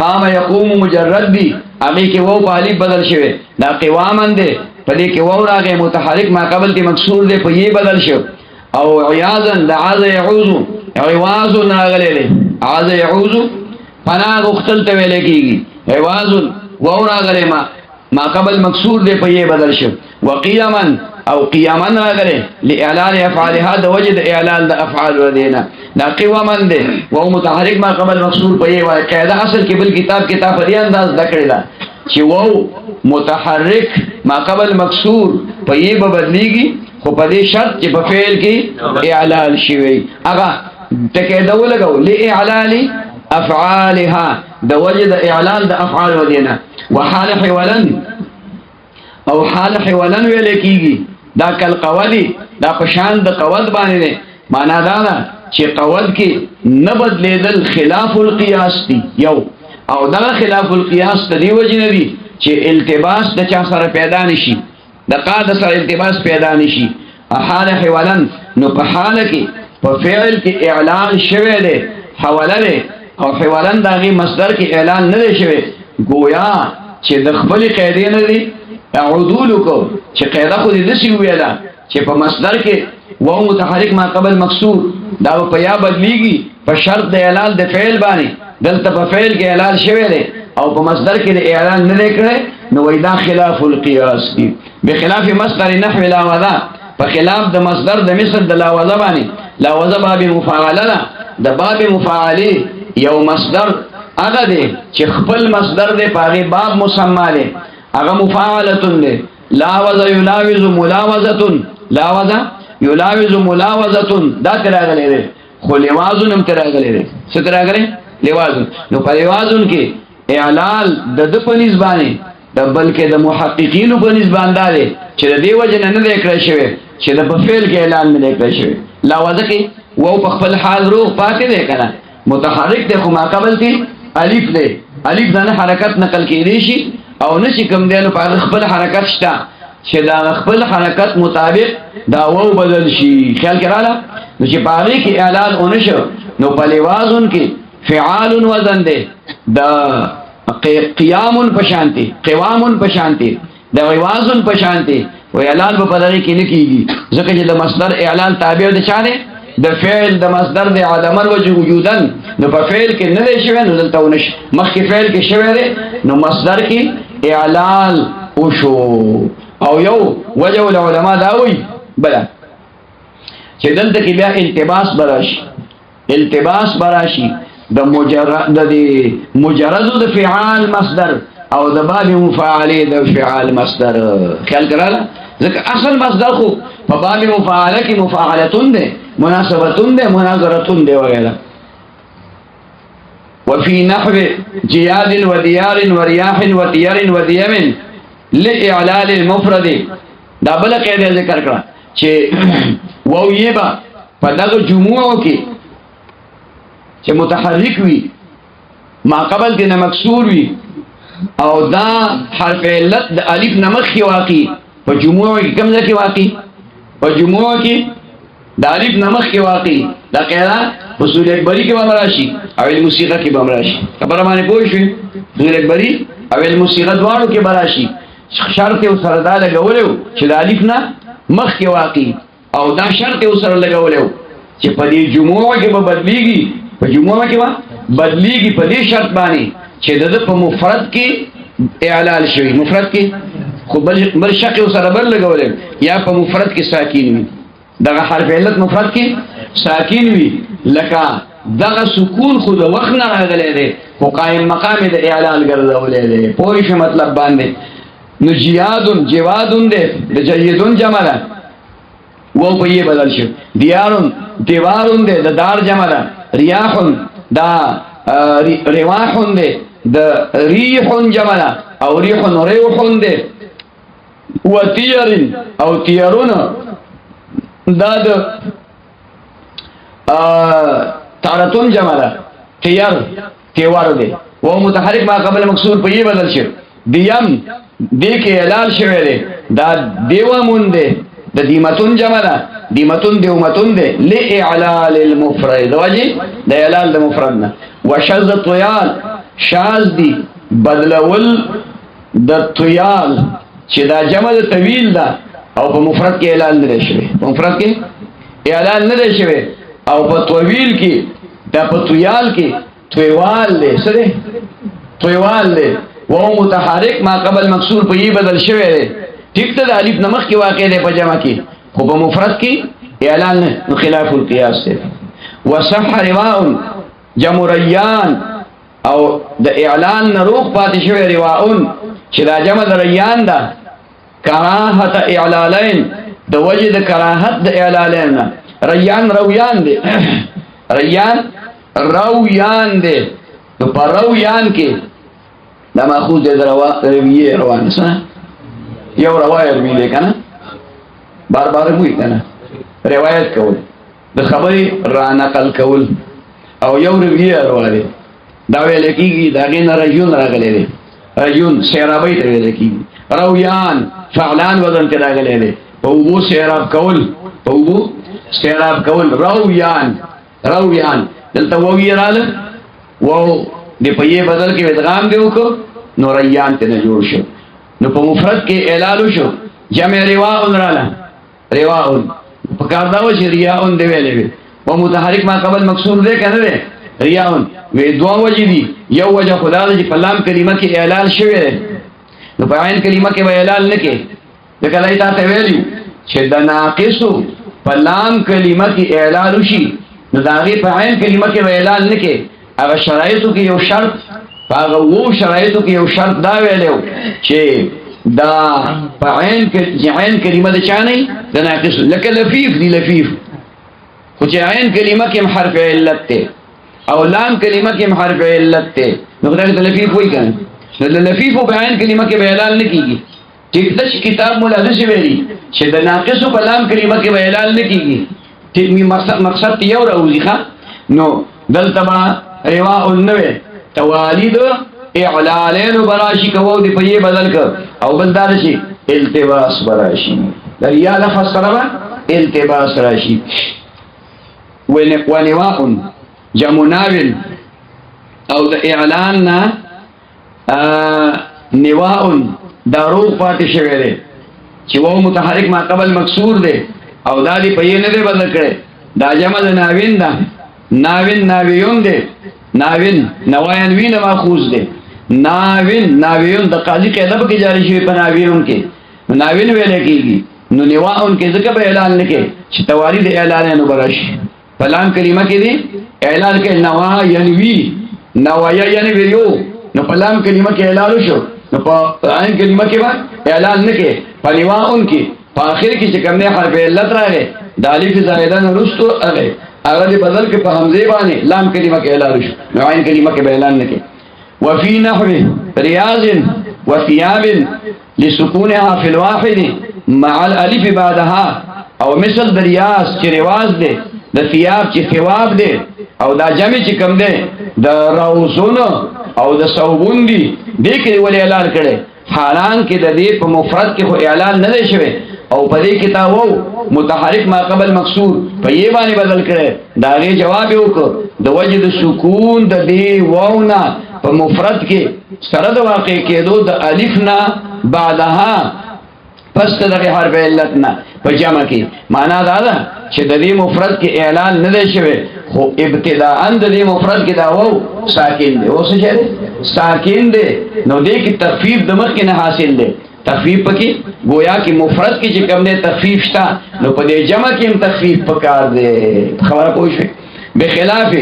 قام یقوم مجرد دی هغه کې وو په الف بدل شوی دا قواما دی په دې کې وو راغی متحرک ما قبل کې مکسور دی په یې بدل شو او عیاذا د عاذ يعوذ عواز ناغله دی عاذ يعوذ پناه غختل ته ویل کېږي عواز وو راغلی ما قبل مکسور دی په یې بدل شو وقیاما او قیاما راغلی لاعلان افعالها د وجد اعلان د افعال ودینا دا قواما دی وو متحرک ما قبل مکسور په یې وای قاعده اصل کې بل کتاب په دې انداز ذکر دا چې وو متحرک ما قبل مکسور په یې به بدلیږي خو په دې شرط چې په فعل کې اعلان شوی هغه ټکی دا ولګو لاعلان افعالها د وجد اعلان د افعال ودینا وحال حولن او حال حولن ویل کیږي دا کل قولی دا پشان د قول باندې نه معنا دا ده چې قول کې نه بدلیدل خلاف القياس دی یو او دا خلاف القياس د دی وجنه دی چې التباس د چا سره پیدا نشي د قاعده سره التباس پیدا نشي حال حولن نو په حال کې په فعل کې اعلان شوه دی حولن او حوالن داغي مصدر کې اعلان نه دی شوی گویا چې د خپل قاعده نه دی عدول کو چې قاعده خو دې نشي ویلا چې په مصدر کې وو متحرک ما قبل مکسور دا په یا بدلیږي په شرط د اعلان د فعل باندې دلته په فعل کې اعلان شوی دی او په مصدر کې د اعلان نه کړي نو وای دا خلاف القياس دی بخلاف مصدر نحو لا وذا په خلاف د مصدر د مثل د لا وذا باندې لا وذا باب مفاعله د باب مفاعله یو مصدر هغه دی چې خپل مصدر دی پاره باب مسمى دی هغه مفاعله دی لاوذ یلاوذ ملاوذه لاوذ یلاوذ ملاوذه دا تراغلی دی خو لوازن هم تراغلی دی څه تراغلی لوازن نو په لوازن کې اعلال د پنځ باندې د بلکې د محققین په نسبت باندې چې د دې وجه نه لیکل شوی چې د په فعل کې اعلان نه لیکل شوی لاوذ کې وو په خپل حال روح پاتې دی کنه متحرک دی خو ما قبل کې الف دی الف دانه حرکت نقل کېږي شي او نشي کوم دی نو په خپل حرکت شته چې دا خپل حرکت مطابق دا وو بدل شي خیال کړه نو چې په هغه کې اعلان اونشو نو په لوازن کې فعال وزن دی دا قیام پشانتی قوام پشانتی دا وازن پشانتی و اعلان په پدغه کې نه کیږي ځکه چې د مصدر اعلان تابع د چا دی د فعل د مصدر د عدم وجودن نو په فعل کې نه دی شوی نو دلته ونش مخکې فعل کې شوی دی نو مصدر کې اعلان وشو او یو وجه العلماء دا وی بلا چې دلته کې بیا التباس براشي د مجرد د فعال مصدر او د باب مفاعله د فعال مصدر خیال کړه ځکه اصل مصدر خو په باب مفاعله کې مفاعلتون ده مناسبتون ده مناظرتون ده وغیرہ وفي نحو جياد وديار ورياح وطير وديم لاعلال المفرد دا بل قاعده ذکر کړه چې وو یبا په دغه جموع کې چې متحرک وي ما قبل دې مکسور وي او دا حرف علت د الف نمخ کې واقع په جموع کې کوم ځای کې واقع په جموع کې د الف نمخ کې واقع دا قاعده اصول اکبری کې به راشي او الموسیقه کې به راشي خبره باندې پوه شئ اصول اکبری او الموسیقه دواړو کې به راشي شرط او سره دا لګولیو چې د الف نه مخ کې واقع او دا شرط او سره لګولیو چې په دې جموع کې به بدلیږي په جموع کې بدلیږي په دې شرط باندې چې د په مفرد کې اعلال شوی، مفرد کې خو بل شق سره بل لګولې یا په مفرد کې ساکین وي، دغه حرف علت مفرد کې ساکین وي، لکه دغه سکون خو د وخت نه راغلی دی خو قائم مقام د اعلال ګرځولې دی. پوه شو مطلب باندې؟ نو جیادون جوادون دی د جیدون جمع ده و په یې بدل شو. دیارون دیوارون دی د دار جمع ده. ریاحون دا رواحون دی د ریحون جمع ده او ریحون ریحون دی. و تیرین او تیرون دا د تارتون جمع ده. تیر تیوار دی و متحرک ما قبل مکسور په یې بدل شو. دیم دی کې اعلال شوی دی دا دیومون دی د دیمتون جمع ده. دیمتون دیومتون دی لإعلال المفرد واجی د اعلال د مفرد نه. وشذ طیال شاذ دی بدلول د طیال چې دا جمع د طویل ده او په مفرد کې اعلال نه دی شوی، په مفرد کې اعلال نه دی شوی او په طویل کې دا په طیال کې طویوال دی. څه دی؟ طویوال دی و متحرک ما قبل مکسور په یې بدل شوی دی. ټیک ته د الف نمخ کې واقع دی په جمع کې خو په مفرد کې اعلان نه، خلاف القياس دی. وصح رواء جمع ریان او د اعلان نه روغ پاتې شوی رواء چې دا جمع د ریان ده کراهت اعلالین د وجه د کراهت د اعلالین نه. ریان رویان دی ریان رویان دی نو په رویان کې دا ماخوذ دی د رویه روان سره یو روایت ویلې کنه بار بار وی کنه روایت کول د خبرې را نقل کول او یو رویه روانه دا ویل کېږي دا غین رجون راغلی دی رجون سیرابی ته ویل کېږي. رویان فعلان وزن ته راغلی دی په وو سیراب کول په وو سیراب کول رویان رویان دلته وو یراله وو د په یې بدل کې ادغام دی وکړو نو ریان ته جوړ شو نو په مفرد کې اعلال شو. جمع رواء رااله رواء په کار دا و چې ریاء دی ویلې وي او متحرک ما قبل مکسور دی کنه دی ریاء وی دوه وجې دي. یو وجه خدا دې په لام کلمه کې اعلال شوی دی نو په عین کلمه کې اعلال نه کې د کله تا ته ویلو چې د ناقصو په لام کلمه کې اعلال شي نو دا غي په عین کلمه کې اعلال نه کې هغه شرایطو کې یو شرط هغه وو شرایطو کې یو شرط دا ویلو چې دا په عین کلمه د چانه د ناقص لکه لفیف دی لفیف خو چې عین کلمه کې حرف علت ته او لام کلمه کې حرف علت ته نو دا لفیف وای کنه لفیف په عین کلمه کې اعلان نه کیږي. ټیک ده کتاب مولا د سی ویلي چې د ناقص په لام کلمه کې اعلان نه کیږي. ټیک می مقصد یو راوځي ښا نو دلته ما رواء النوی توالید اعلالین براشی کوو دی پی بدل کر او بلدار شي التباس براشی دریا لفظ سره التباس راشی. ونواء جمع ناول او د اعلان نا نواء داروغ پاتې شوی دی چې وو متحرک ما قبل مکسور دی او دا دی پی نه دی بدل کړي دا جمع د ناوین ده ناوین ناویون دی ناوین نواین وین ماخوذ دی ناوین ناویون د قاضی قاعده په کې جاری شوی په ناویون کې ناوین ویل کېږي نو نواون کې ځکه به اعلان نکې چې توالید اعلان نه برش فلان کلمه کې دی اعلان کې نوا ینوی نوایا ینویو نو فلان کلمه کې اعلان شو نو په عین کلمه کې اعلان نکې په نواون کې په اخر کې چې کوم نه حرف علت راغی د الف زائده نه رستو هغه دی بدل کې په حمزه باندې لام کلمه کې اعلان شو نو عین کلمه کې اعلان نکې. وفي نحو رياض وثياب لسكونها في الواحد مع الالف بعدها او مثل د ریاض چې رواز دی د ثياب چې ثواب دی او دا جمع چې کوم دی د روزون او د صوبون دی دې کې ولې اعلان کړي حالان کې د دې په مفرد کې خو اعلان نه دی شوی او په دې کې تا وو متحرک ما قبل مکسور په یې باندې بدل کړي دا غي جواب وکړه د وجد سکون د دې وونا په مفرد کې سره د واقع کېدو د الف نه بعدها پس دغه حرف علت نه په جمع کې معنا دا ده چې د دې مفرد کې اعلان نه دی شوی خو ابتداءً د دې مفرد کې دا واو ساکن دی. اوس څه دی؟ ساکن دی. نو دې کې تخفیف د مخ کې نه حاصل دی. تخفیف پکې گویا کې مفرد کې چې کوم دی تخفیف شته، نو په دې جمع کې هم تخفیف پکار دی. خبره پوه شئ؟ بخلاف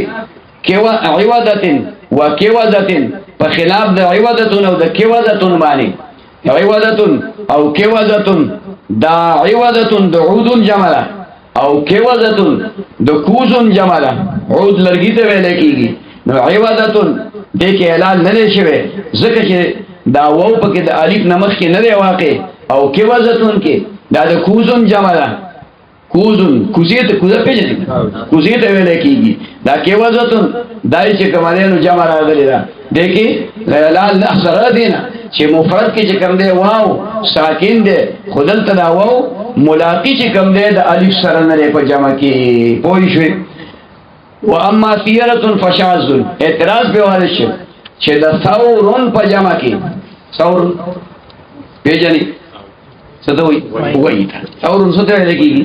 عوضتن و کیوضتن، په خلاف د عوضتن او د کیوضتن باندې. عوضتن او کیوضتن، دا عوضتن د عودن جمع ده او کیوضتن د کوزن جمع ده. عود لرګي ته ویل کېږي. نو عوضتن دې کې اعلان نه دی شوی ځکه چې دا واو پکې د الف نمخ کې نه دی واقع، او کیوضتن کې دا د کوزن جمع ده. کوزن کوزې ته کوزه پیژنې کوزې ته ویل کېږي. دا کیوضتن دای چې کومانو جمع راغلی ده دې کې اعلان نه سره دی نه چې مفرد کې چې کوم دی واو ساکن دی، خودل ته دا واو ملاقی چې کوم دی د الف سره نه په جمع کې. پوه شئ؟ و اما ثیرة فشاذ، اعتراض به وارد شي چې د ثورن په جمع کې ثور پیژنې څه ته وایي؟ ثورن څه ته ویل کېږي؟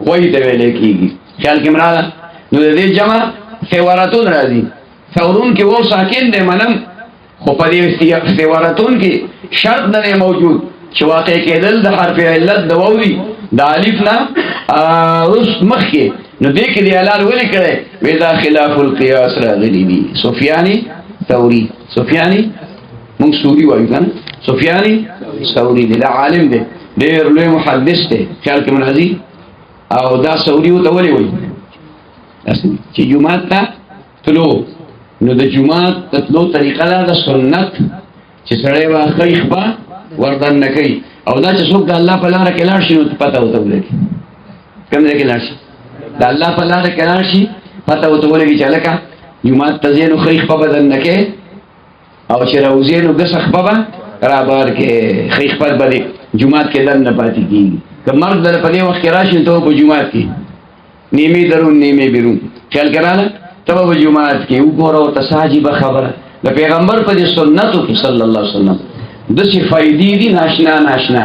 وایي ته ویل کېږي. خیال کې مراله. نو د دې جمع ثورتون راځي. ثورون کې واو ساکن دی منم، خو په دې ثورتون کې شرط نه موجود چې واقع کېدل د حرف علت د واو دی د الف نه اوس مخ کې. نو دې کې دی اعلان ولې کړی؟ ودا خلاف القياس راغلی دی. سفیانی ثوری، سفیانی موږ سوري وایو کنه، سفیانی ثوری دی، دا عالم دی، ډېر لوی محدث دی. خیال کې منازي او دا ثوری ته ولې وایي؟ چې جمعات ته تلو، نو د جمعات تلو طریقه دا د سنت چې سړی واخی خپا وردن نه کوي، او دا چې څوک د الله په لاره کې لاړ شي نو پته ورته ولګي کوم ځای کې لاړ شي. د الله په لاره کې لاړ شي پته ورته ولګي چې هلکه جومات ته ځې نو ښه خپه به دننه کې، او چې راوځې نو ګس خپه به رابار کې ښه خپه به دې جومات کې دننه پاتې کېږي. که مرګ در په دې وخت کې راشي ته په جومات کې نیمې درون نیمې بیرون. خیال کې راله ته به جومات کې وګوره ورته څه عجیبه خبره د پیغمبر په دې سنتو کې صلی الله علیه وسلم داسې فایدې دي ناشنا ناشنا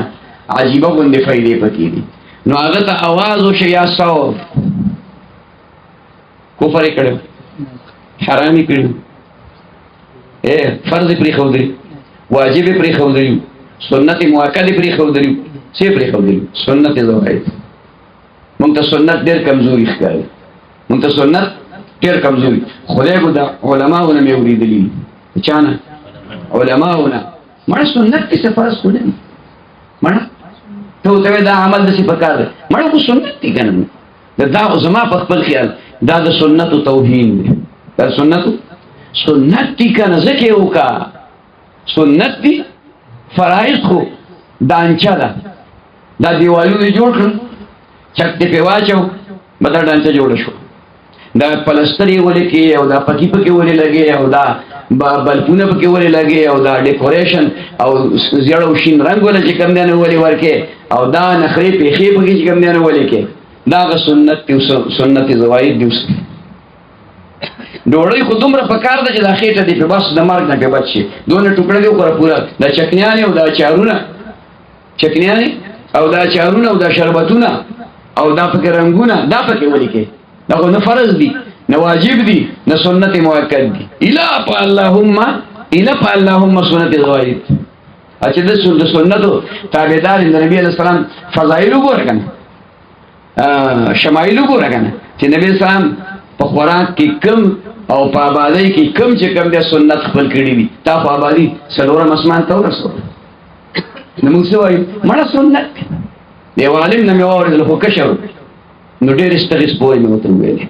عجیبه غوندې فایدې پکې دي. نو هغه ته اواز وشي یا صوت کفر یې کړی، حرام یې کړي، فرض یې پرېښودلي، واجب یې پرېښودلي، سنت مؤکد یې پرېښودلي، څه یې پرېښودلي؟ سنت زواید. موږ ته سنت ډېر کمزوري ښکاري، موږ ته سنت ډېر کمزوري. خدای کو د علماو نه مې اورېدلي. چا نه؟ علماو نه. مړه سنت کې څه فرض خو نه دي. مړه ته ورته دا عمل داسې پکار دی، مړه خو سنت دي که نه؟ دا زما په خپل خیال دا د سنتو توهین دی. دا سنتو سنت دي که نه ځکه یې وکړه. سنت دي فرایض خو دانچه ده. دا دیوالونه جوړ کړل، چک دې پې واچو، به دا ډانچه جوړه شوه. دا پلستر یې ولې کې، او دا پکې پکې ولې لګې، او دا بلپونه پکې ولې لګې، او دا ډیکوریشن او زیړ او شین رنګ ولې چې کوم دی نه ولې ورکې، او دا نخرې پېښې پکې چې کوم دی نه ولې کې. دا هغه سنت دي، سنت زواید دي. اوس ډوړۍ خو دومره پکار ده چې دا خېټه دې پې بس د مرګ نه پې بچ شي. دونه ټوکړه دې وکړه پوره. دا چکنیانې او دا چارونه، چکنیانې او دا چارونه او دا شربتونه او دا پکې رنګونه، دا پکې ولې کې؟ دا خو نه فرض دي، نه واجب دي، نه سنت مؤکد دي. الا په اللهم سنت زواید. چې د سنتو تابعدار د نبی علیه السلام فضایل وګوره کنه، شمایل وګوره کنه، چې نبی السلام په خوراک کې کم او په آبادۍ کې کم چې کم دی سنت خپل کړي دي. تا خو آبادي څلورم اسمان ته ورسول. نو موږ څه وایو؟ مړه سنت دی. یو عالم نه مې واورېدل خو کشر، نو ډېر استغیث پوهې مې ورته وویلې،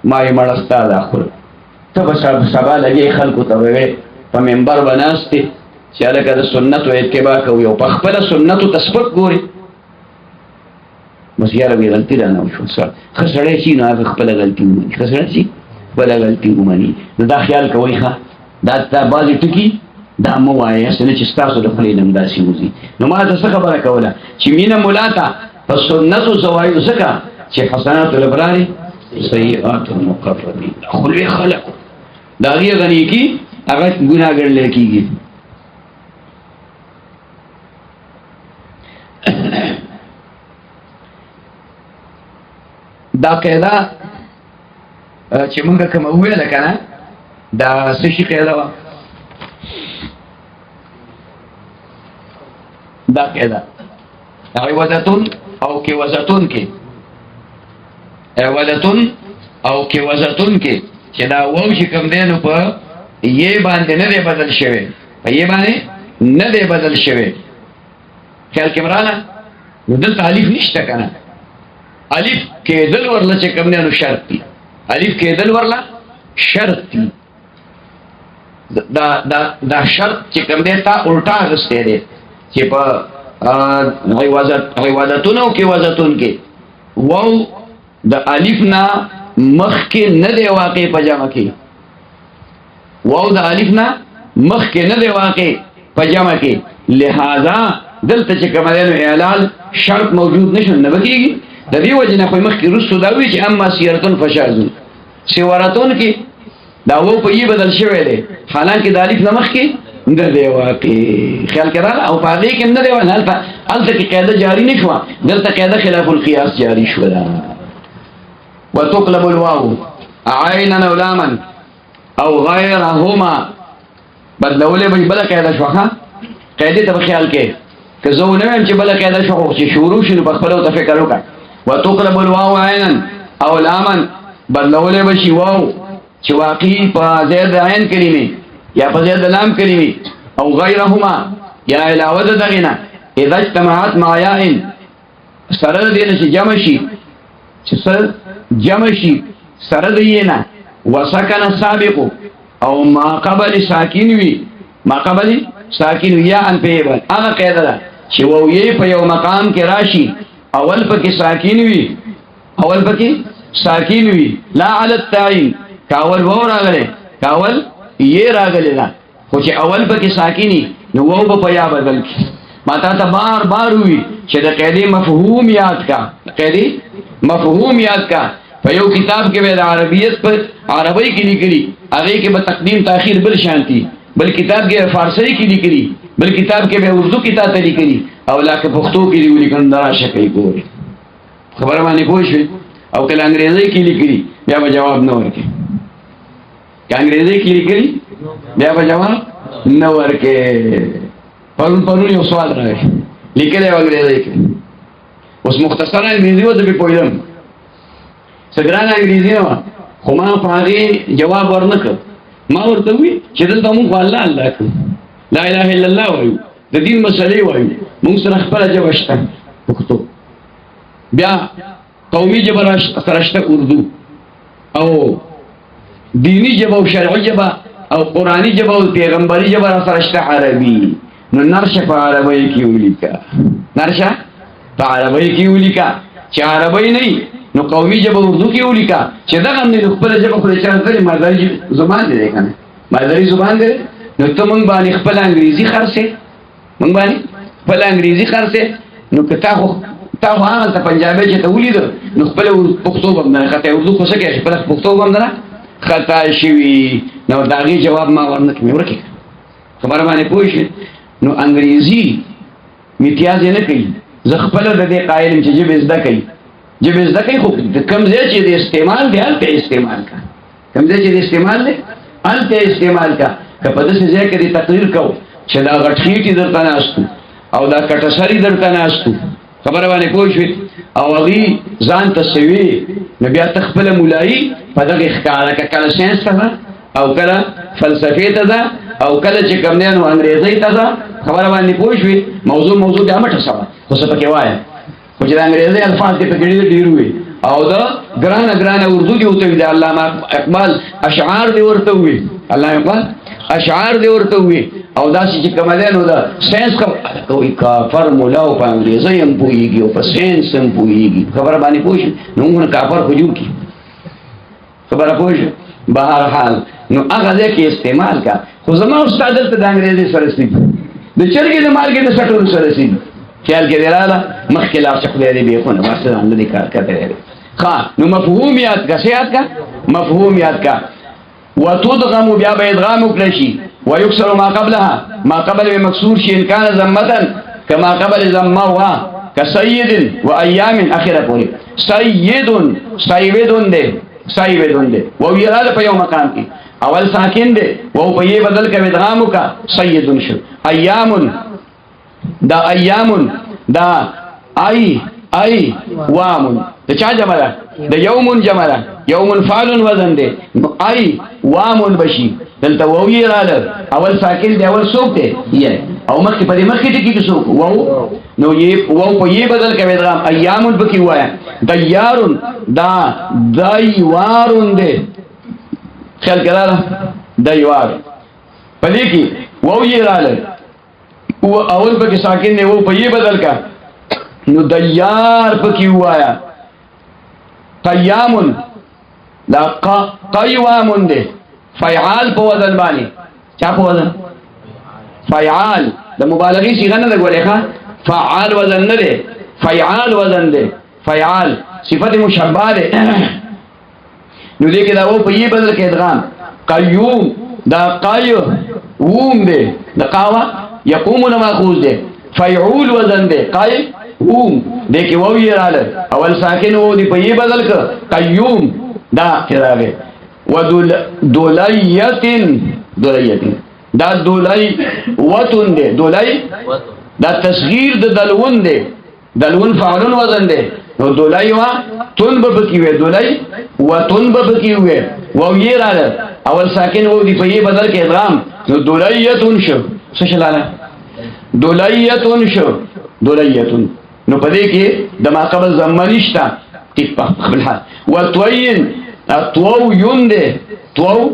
ما یې مړه ستا دا خوره. ته به سبا لګې خلکو ته به وې په منبر به ناستې چې هلکه د سنتو اتباع کوي او په خپله سنتو ته سپک ګورې. بس یاره وې غلطي رانه وشوه. ښه سړی چې نو هغه خپله غلطي ومني، ښه سړی چې خپله غلطي ومني. نو دا خیال کوئ ښه، دا بعضې ټکي دا مه وایه هسې نه چې ستاسو د خولې نه هم داسې وځي. نو ما ته څه خبره کوله چې مینه ملا ته په سنتو زوایو ځکه چې حسنات الابرار سیئات المقربین، خو لوی خلک د هغې هغه نیکي هغه ګناه ګڼلی کېږي. دا قاعده چې موږ کوم ویل کنه دا څه شي قاعده وا دا قاعده عوضتون او کې وزتون کې عوضتون او کې وزتون کې چې دا وو چې کوم دینو په یې باندې نه دی بدل شوی په یې باندې نه دی بدل شوی خیال کې مراله نو دلته الف نشته کنه الف کېدل ورله چې کوم دینو شرط دی الف کېدل ورله شرط دی دا شرط چې کوم دی تا الټا غسته دی چې په عوضتون او کې وزتون کې وو د الف نه مخ کې نه دی واقع په جمع کې واو د الف نه مخ کې نه دی واقع په جمع کې لہذا دلته چې کوم دی اعلان شرط موجود نشو نه بکیږي د دې وجه نه په مخ کې رسو دا وی چې اما سیرتون فشاذ سیورتون کې دا وو په یې بدل شوی دی حالانکه د الف نه مخ کې نه دی واقع خیال کړه او په دې کې نه دی ونه البته کې قاعده جاری نشو دلته قاعده خلاف القياس جاری شو دا وتقلب الواو عينا او لاما او غيرهما بدلولې به بل قاعده شوخه قاعده ته خیال کې که زه نه ویم چې بل قاعده شو چې شروع شنو په خپل او فکر وکړه وتقلب الواو عينا او لاما بدلولې به شي واو چې واقعي په زید عین کلمه یا په زید لام کلمه او غیرهما یا علاوه دغه اذا اجتمعت مع یاء سره دې چې جمع شي چې سره جمع شي سره دې نه وسکن سابق او ما قبل ساکن وی ما قبل ساکن یا ان په هغه قاعده ده چې وو یې په یو مقام کې راشي اول پکې ساکن وی اول پکې ساکن وی لا علی التعین کاول وو راغله کاول یہ راغلی دا خو چې اول پکې ساکنی نو وو په یا بدل کی ما ته بار بار وی چې د قاعده مفهوم یاد کا قاعده مفهوم یاد کا په یو کتاب کې به د عربیت پر عربی کې لیکلي هغه کې به تقدیم تاخير بل شانتي بل کتاب کې فارسی کې لیکلي بل کتاب کې به اردو کتاب ته لیکلي او لکه پښتو کې لیکل دراشه کوي ګوري خبره باندې پوښي او کله انګریزي کې لیکلي بیا به جواب نه ورکړي انګریزي کې لیکلي بیا به جواب نه ورکړي پرون یو سوال راغی لیکلی انګریزي کې اوس مختصرا انګریزي وځي په پوهیدم سګران انګریزي نه خو ما په هغه جواب ورنکړ ما ورته وی چې دلته موږ الله الله کوو لا اله الا الله وایو د دین مسلې وایو موږ سره خپل ژبه شته پښتو بیا قومي ژبه سره شته اردو او دینی ژبه او شرعي ژبه او قرآني ژبه او پیغمبري ژبه سره شته عربي نو نرشه په عربي کې ولیکا نرشه په عربي کې ولیکا چې عربي نه نو قومي ژبه اردو کې ولیکا چې دا هم نه خپل ژبه خو چې مادری زبان دی کنه مادری زبان دی نو ته مونږ باندې خپل انګریزي خرڅه مونږ باندې خپل انګریزي خرڅه نو کته خو تا هغه ته پنجابي چې ته ولید نو خپل پښتو باندې خطه اردو خو څه کې خپل پښتو باندې خطا شوی نو داغي جواب ما ورنکې مې ورکې خبره باندې پوښي نو انګریزي امتیاز نه کوي زه خپل د دې قائل چې جبه زده کوي جبه زده کوي خو کم ځای چې د استعمال دی هلته استعمال کا کم ځای چې د استعمال دی هلته استعمال کا که په داسې ځای کې تقریر کو چې دا غټخیټي درته ناستو او دا کټسری درته ناستو خبره باندې پوښي او هغه ځان ته سوي نو بیا تخپل مولای په دغه ښکارا کله ساينس ته او کله فلسفه ته ده او کله چې کوم نه انګريزي ته ده خبره باندې پوښي موضوع د امټه سوا خو څه پکې وایي خو چې انګريزي الفاظ دې پکې ډېر وي او دا ګران اردو دی او ته د علامه اقبال اشعار دی ورته وي علامه اقبال اشعار دی ورته وي او دا چې کوم نه نو دا ساينس کوي کافر مولا او په انګريزي هم پويږي او په ساينس هم پويږي خبره باندې پوښي نو موږ کافر خو جوړ کی خبره پوښي بهر حال نو هغه ځکه استعمال کا خو زما استاد ته د انګريزي سره سي د چرګې د مارګې د سټولو سره سي خیال کې دراله مخکې لا څه خدای دې به خو نه واسه باندې کار کوي ښا نو مفهومیات کا سیات کا مفهومیات کا وتدغم بیا به ادغام وکړي ويكسر ما قبلها ما قبل بمكسور شيء كان ذمه كما قبل ذمها كسيد وايام اخره پوری سيد ده سیدون دے وو یراله په یو مقام کې اول ساکن دے وو په یې بدل کې ادغام کا سیدون شو ایامن دا ایامن دا ای وامن دا چا جمع ده دا یومن جمع ده یومن فعلن وزن ده ای وامن بشی دلتا وو یراله اول ساکن دے اول سوک دے یہ او مخی پا دی مخی ٹکی کی سوک وو نو یہ وو پا یہ بدل که ادغام ایامن بکی ہوا ہے دیارن دا دیوارن دے خیال کرا رہا دیوار پلی کی وو یراله اول پا کی ساکن دے وو پا یہ بدل کا نو دیار پکی ہوا ہے قیامن دا قیوامن دے فیعال پا وزن بانی چا پا وزن فیعال دا مبالغی سیغا نا دا گوڑے خواہ فعال وزن نا دے فیعال وزن دے فیعال صفت مشبہ دے نو دے کہ دا وہ پا یہ بدل کے ادغام قیوم دا قیوم دے دا قاوہ یقوم نماخوز دے فیعول وزن دے قیوم دے کہ وہ یہ رالے اول ساکن وہ دی پا یہ بدل کر قیوم دا کراغے ودولیتن دا دولی وطن دے دولی دا تصغیر دا دلون دے دلون فعلون وزن دے دولی و تن ببکی ہوئے دولی و تن ببکی ہوئے وہ یہ رالے اول ساکن وہ دی پا یہ بدل کے ادغام دولیتن شو سشلالا دولیتن شو دولیتن نو پدے کے دما قبل زمانشتا تپا قبل حال وطوین توو یون دے توو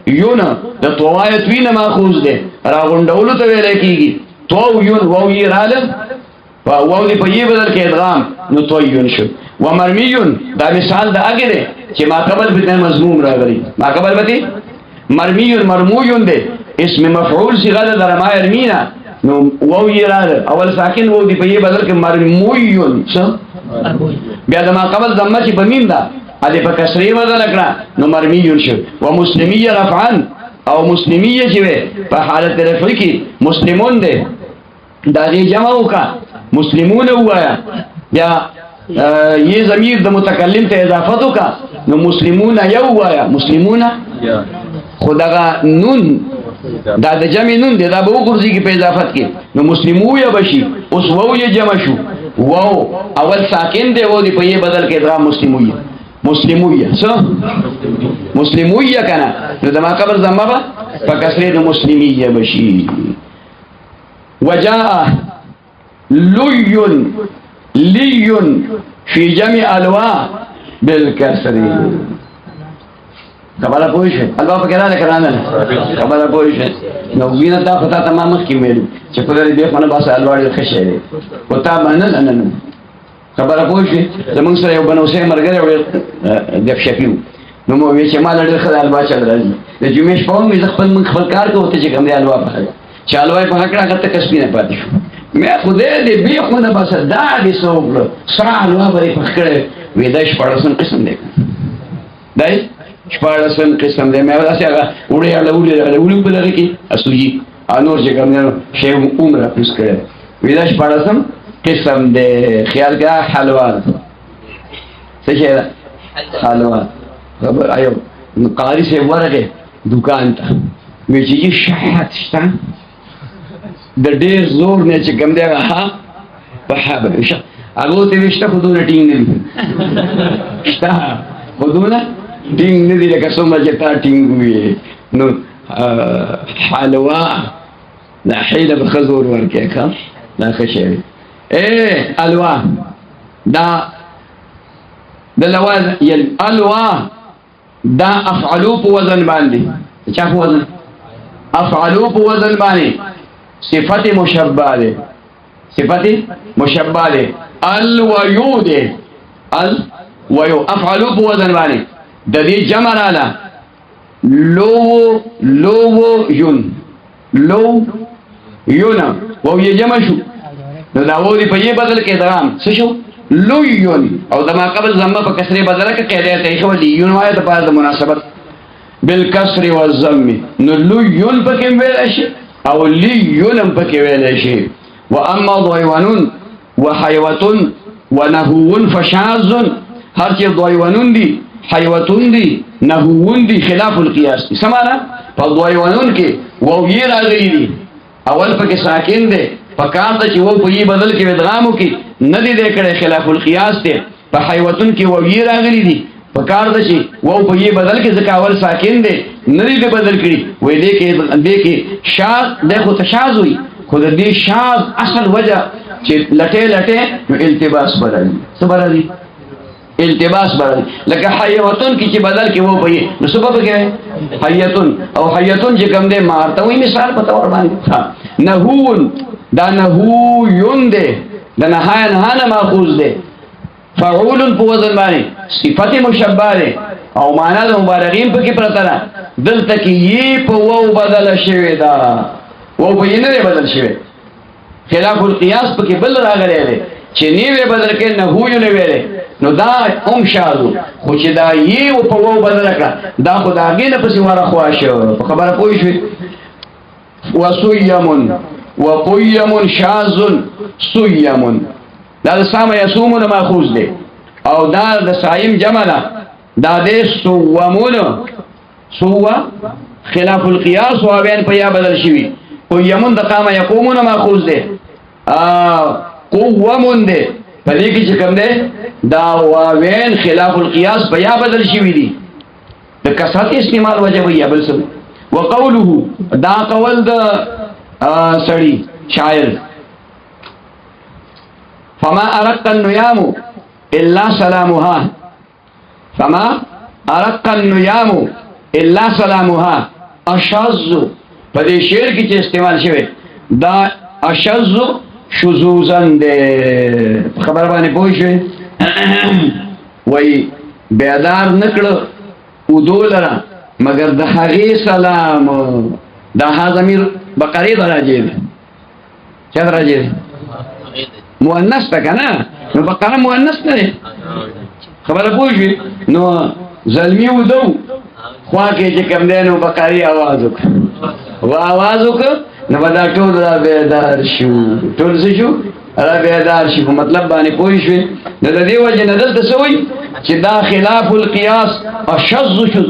یون دا توایت وین ماخوز دے راغندولو تویلے کی گی توو یون وو یہ رالم وو دی پا یہ بدل کے ادغام نو توو یون شو ومرمیون دا مثال دا آگے دے چی ما قبل بتنے مضموم را گری ما قبل بتی مرمیون مرمویون دے اسم مفعول سی غلط در ما ارمینا نو وو یہ رالم اول ساکن وو دی پا یہ بدل کے مرمویون سا بیا دا ما قبل ضمہ چی بمین دا ادے پا کسری بدل اکڑا نو مرمیون شو و مسلمیہ رفعان او مسلمیہ چوے پا حالت رفعی کی مسلمون دے دا غی جمعو کا مسلمون ہوا یا یہ ضمیر دا متکلم تے اضافتو کا نو مسلمون یو ہوا یا مسلمون خدا گا نون دا دا جمع نون دے دا بہو قرضی کی پہ اضافت کی نو مسلمو یا بشی اس وو یہ جمع شو وو اول ساکن دے وو دی پہ یہ بدل کے ادغام مسلمویہ مسلمویہ سو مسلمویہ کنا نو دما قبر زمبا فکسری نو مسلمیہ بشی وجاء لیون فی جمع الوا بالکسری خبر پوش ہے الوا پکرا لکرانا خبر پوش ہے نو بینا تا خطا تمام کی میلو چپدر دیکھ منا باس الواڑی خشے دے وتا منن انن خبر پوش ہے زمون سره یو بنو سه مرګره وړ د شپیو نو مو وی چې مال ډېر خدای الوا چل راځي د جمعې په مې خپل من خپل کار کوته چې کوم دی الوا په چالوای په هکړه کته کسبی نه پاتې شو مې خدای دې به خو نه بس دا دې سوګل سره الوا به په هکړه وې داش پړسن قسم دی دای شپارسن قسم دی مې واسه هغه وړي اړولې په لري کې اسوي انور چې کوم نه شی عمره پوس کړي وې داش پړسن قسم دے خیال کیا حلوان سچے حلوان خبر آئیو قاری سے ورگے دکان تا میچی یہ شاید شتا در دیر زور نے چکم دے گا ہاں بحابا اگو تیوشتا خودونا ٹینگ ندی شتا خودونا ٹینگ ندی لکا سو مجھتا ٹینگ ہوئی نو حلوان نا حیل بخزور ورکے کھا نا خشیوی اے الوا دا دلواز یل الوا دا افعلو پو وزن باندی چا پو وزن افعلو پو وزن باندی صفت مشبہ دے صفت مشبہ دے الویو دے الویو افعلو پو وزن باندی دا دی جمع رالا لو یون لو یون وہ یہ جمع شو نو داو دی پا یہ بدل کے ادغام سشو لیون او دما قبل زمبا پا کسری بدل که قیده تیخو لیون وایا تا پاس دا مناسبت بالکسری والزمی نو لیون پا کم ویلشی او لیون پا کم ویلشی و اما ضیوانون و حیوتون و نهوون فشازون هر چی ضیوانون دی حیوتون دی نحوون دی خلاف القیاس دی سمانا پا دوائیوانون کے وو یہ راغلی دی اول پا کے ساکن دے پا کام دا چی وو پا یہ بدل کے ادغامو کی ندی دے کرے خلاف القیاس دے پا حیوتون کے وو یہ راغلی دی پا کار دا چی وو پا یہ بدل کے ذکا اول ساکن دے ندی دے بدل کری وی دے کے شاز دے خود شاز ہوئی خود دے شاز اصل وجہ چی لٹے لٹے التباس بدل سبرا دی التباس بدل لکه حیاتون کی چې بدل کې وو پي نو سبب کې حیاتون او حیاتون چې کوم دې مارته وي مثال په تور باندې نهون دا نهون دې دا نهان ماخوذ دې فعول په وزن باندې صفت مشبهه او معنا د مبالغین په کې پرته ده دلته کې یې په وو بدل شوی دا وو په یې نه بدل شوی خلاف القياس په کې بل راغلی دی چې نیوه بدل کې نهو نه ویلې نو دا هم شادو خو چې دا یې په وو بدل کړه دا خدای نه پسې واره خواشه په خبره پوه شوي وسيم وقيم شاذ سيم دا د سام یصومون ماخوذ دی او دا د صائم جمع ده دا د صومون سوا خلاف القياس او بیان په یا بدل شوی قيمون د قام يقومون ماخوذ دی قومون دی په دې کې چې کوم دی دا واوین خلاف القياس په یا بدل شوی دی د کثرت استعمال وجه وي بل څه وقوله دا قول د سړی شاعر فما أردت النيام إلا سلامها فما أردت النيام إلا سلامها أشذ پدې شعر کې چې استعمال شوی دا أشذ شذوذن دې خبر باندې پوه شئ وای بیدار نکړه ودولره مگر د هغه سلام دا ها ضمیر بقره راځي چا راځي مؤنث تا کنه نو بقره مؤنث نه خبره پوښي نو زلمی ودو خوا کې چې کوم دی نو بقره आवाज وکړه आवाज وکړه نو دا ټول را بیدار شو ټول څه شو را بیدار شو مطلب باندې پوښي نو د دې وجه نه دلته سوې چې دا خلاف القياس اشذ شو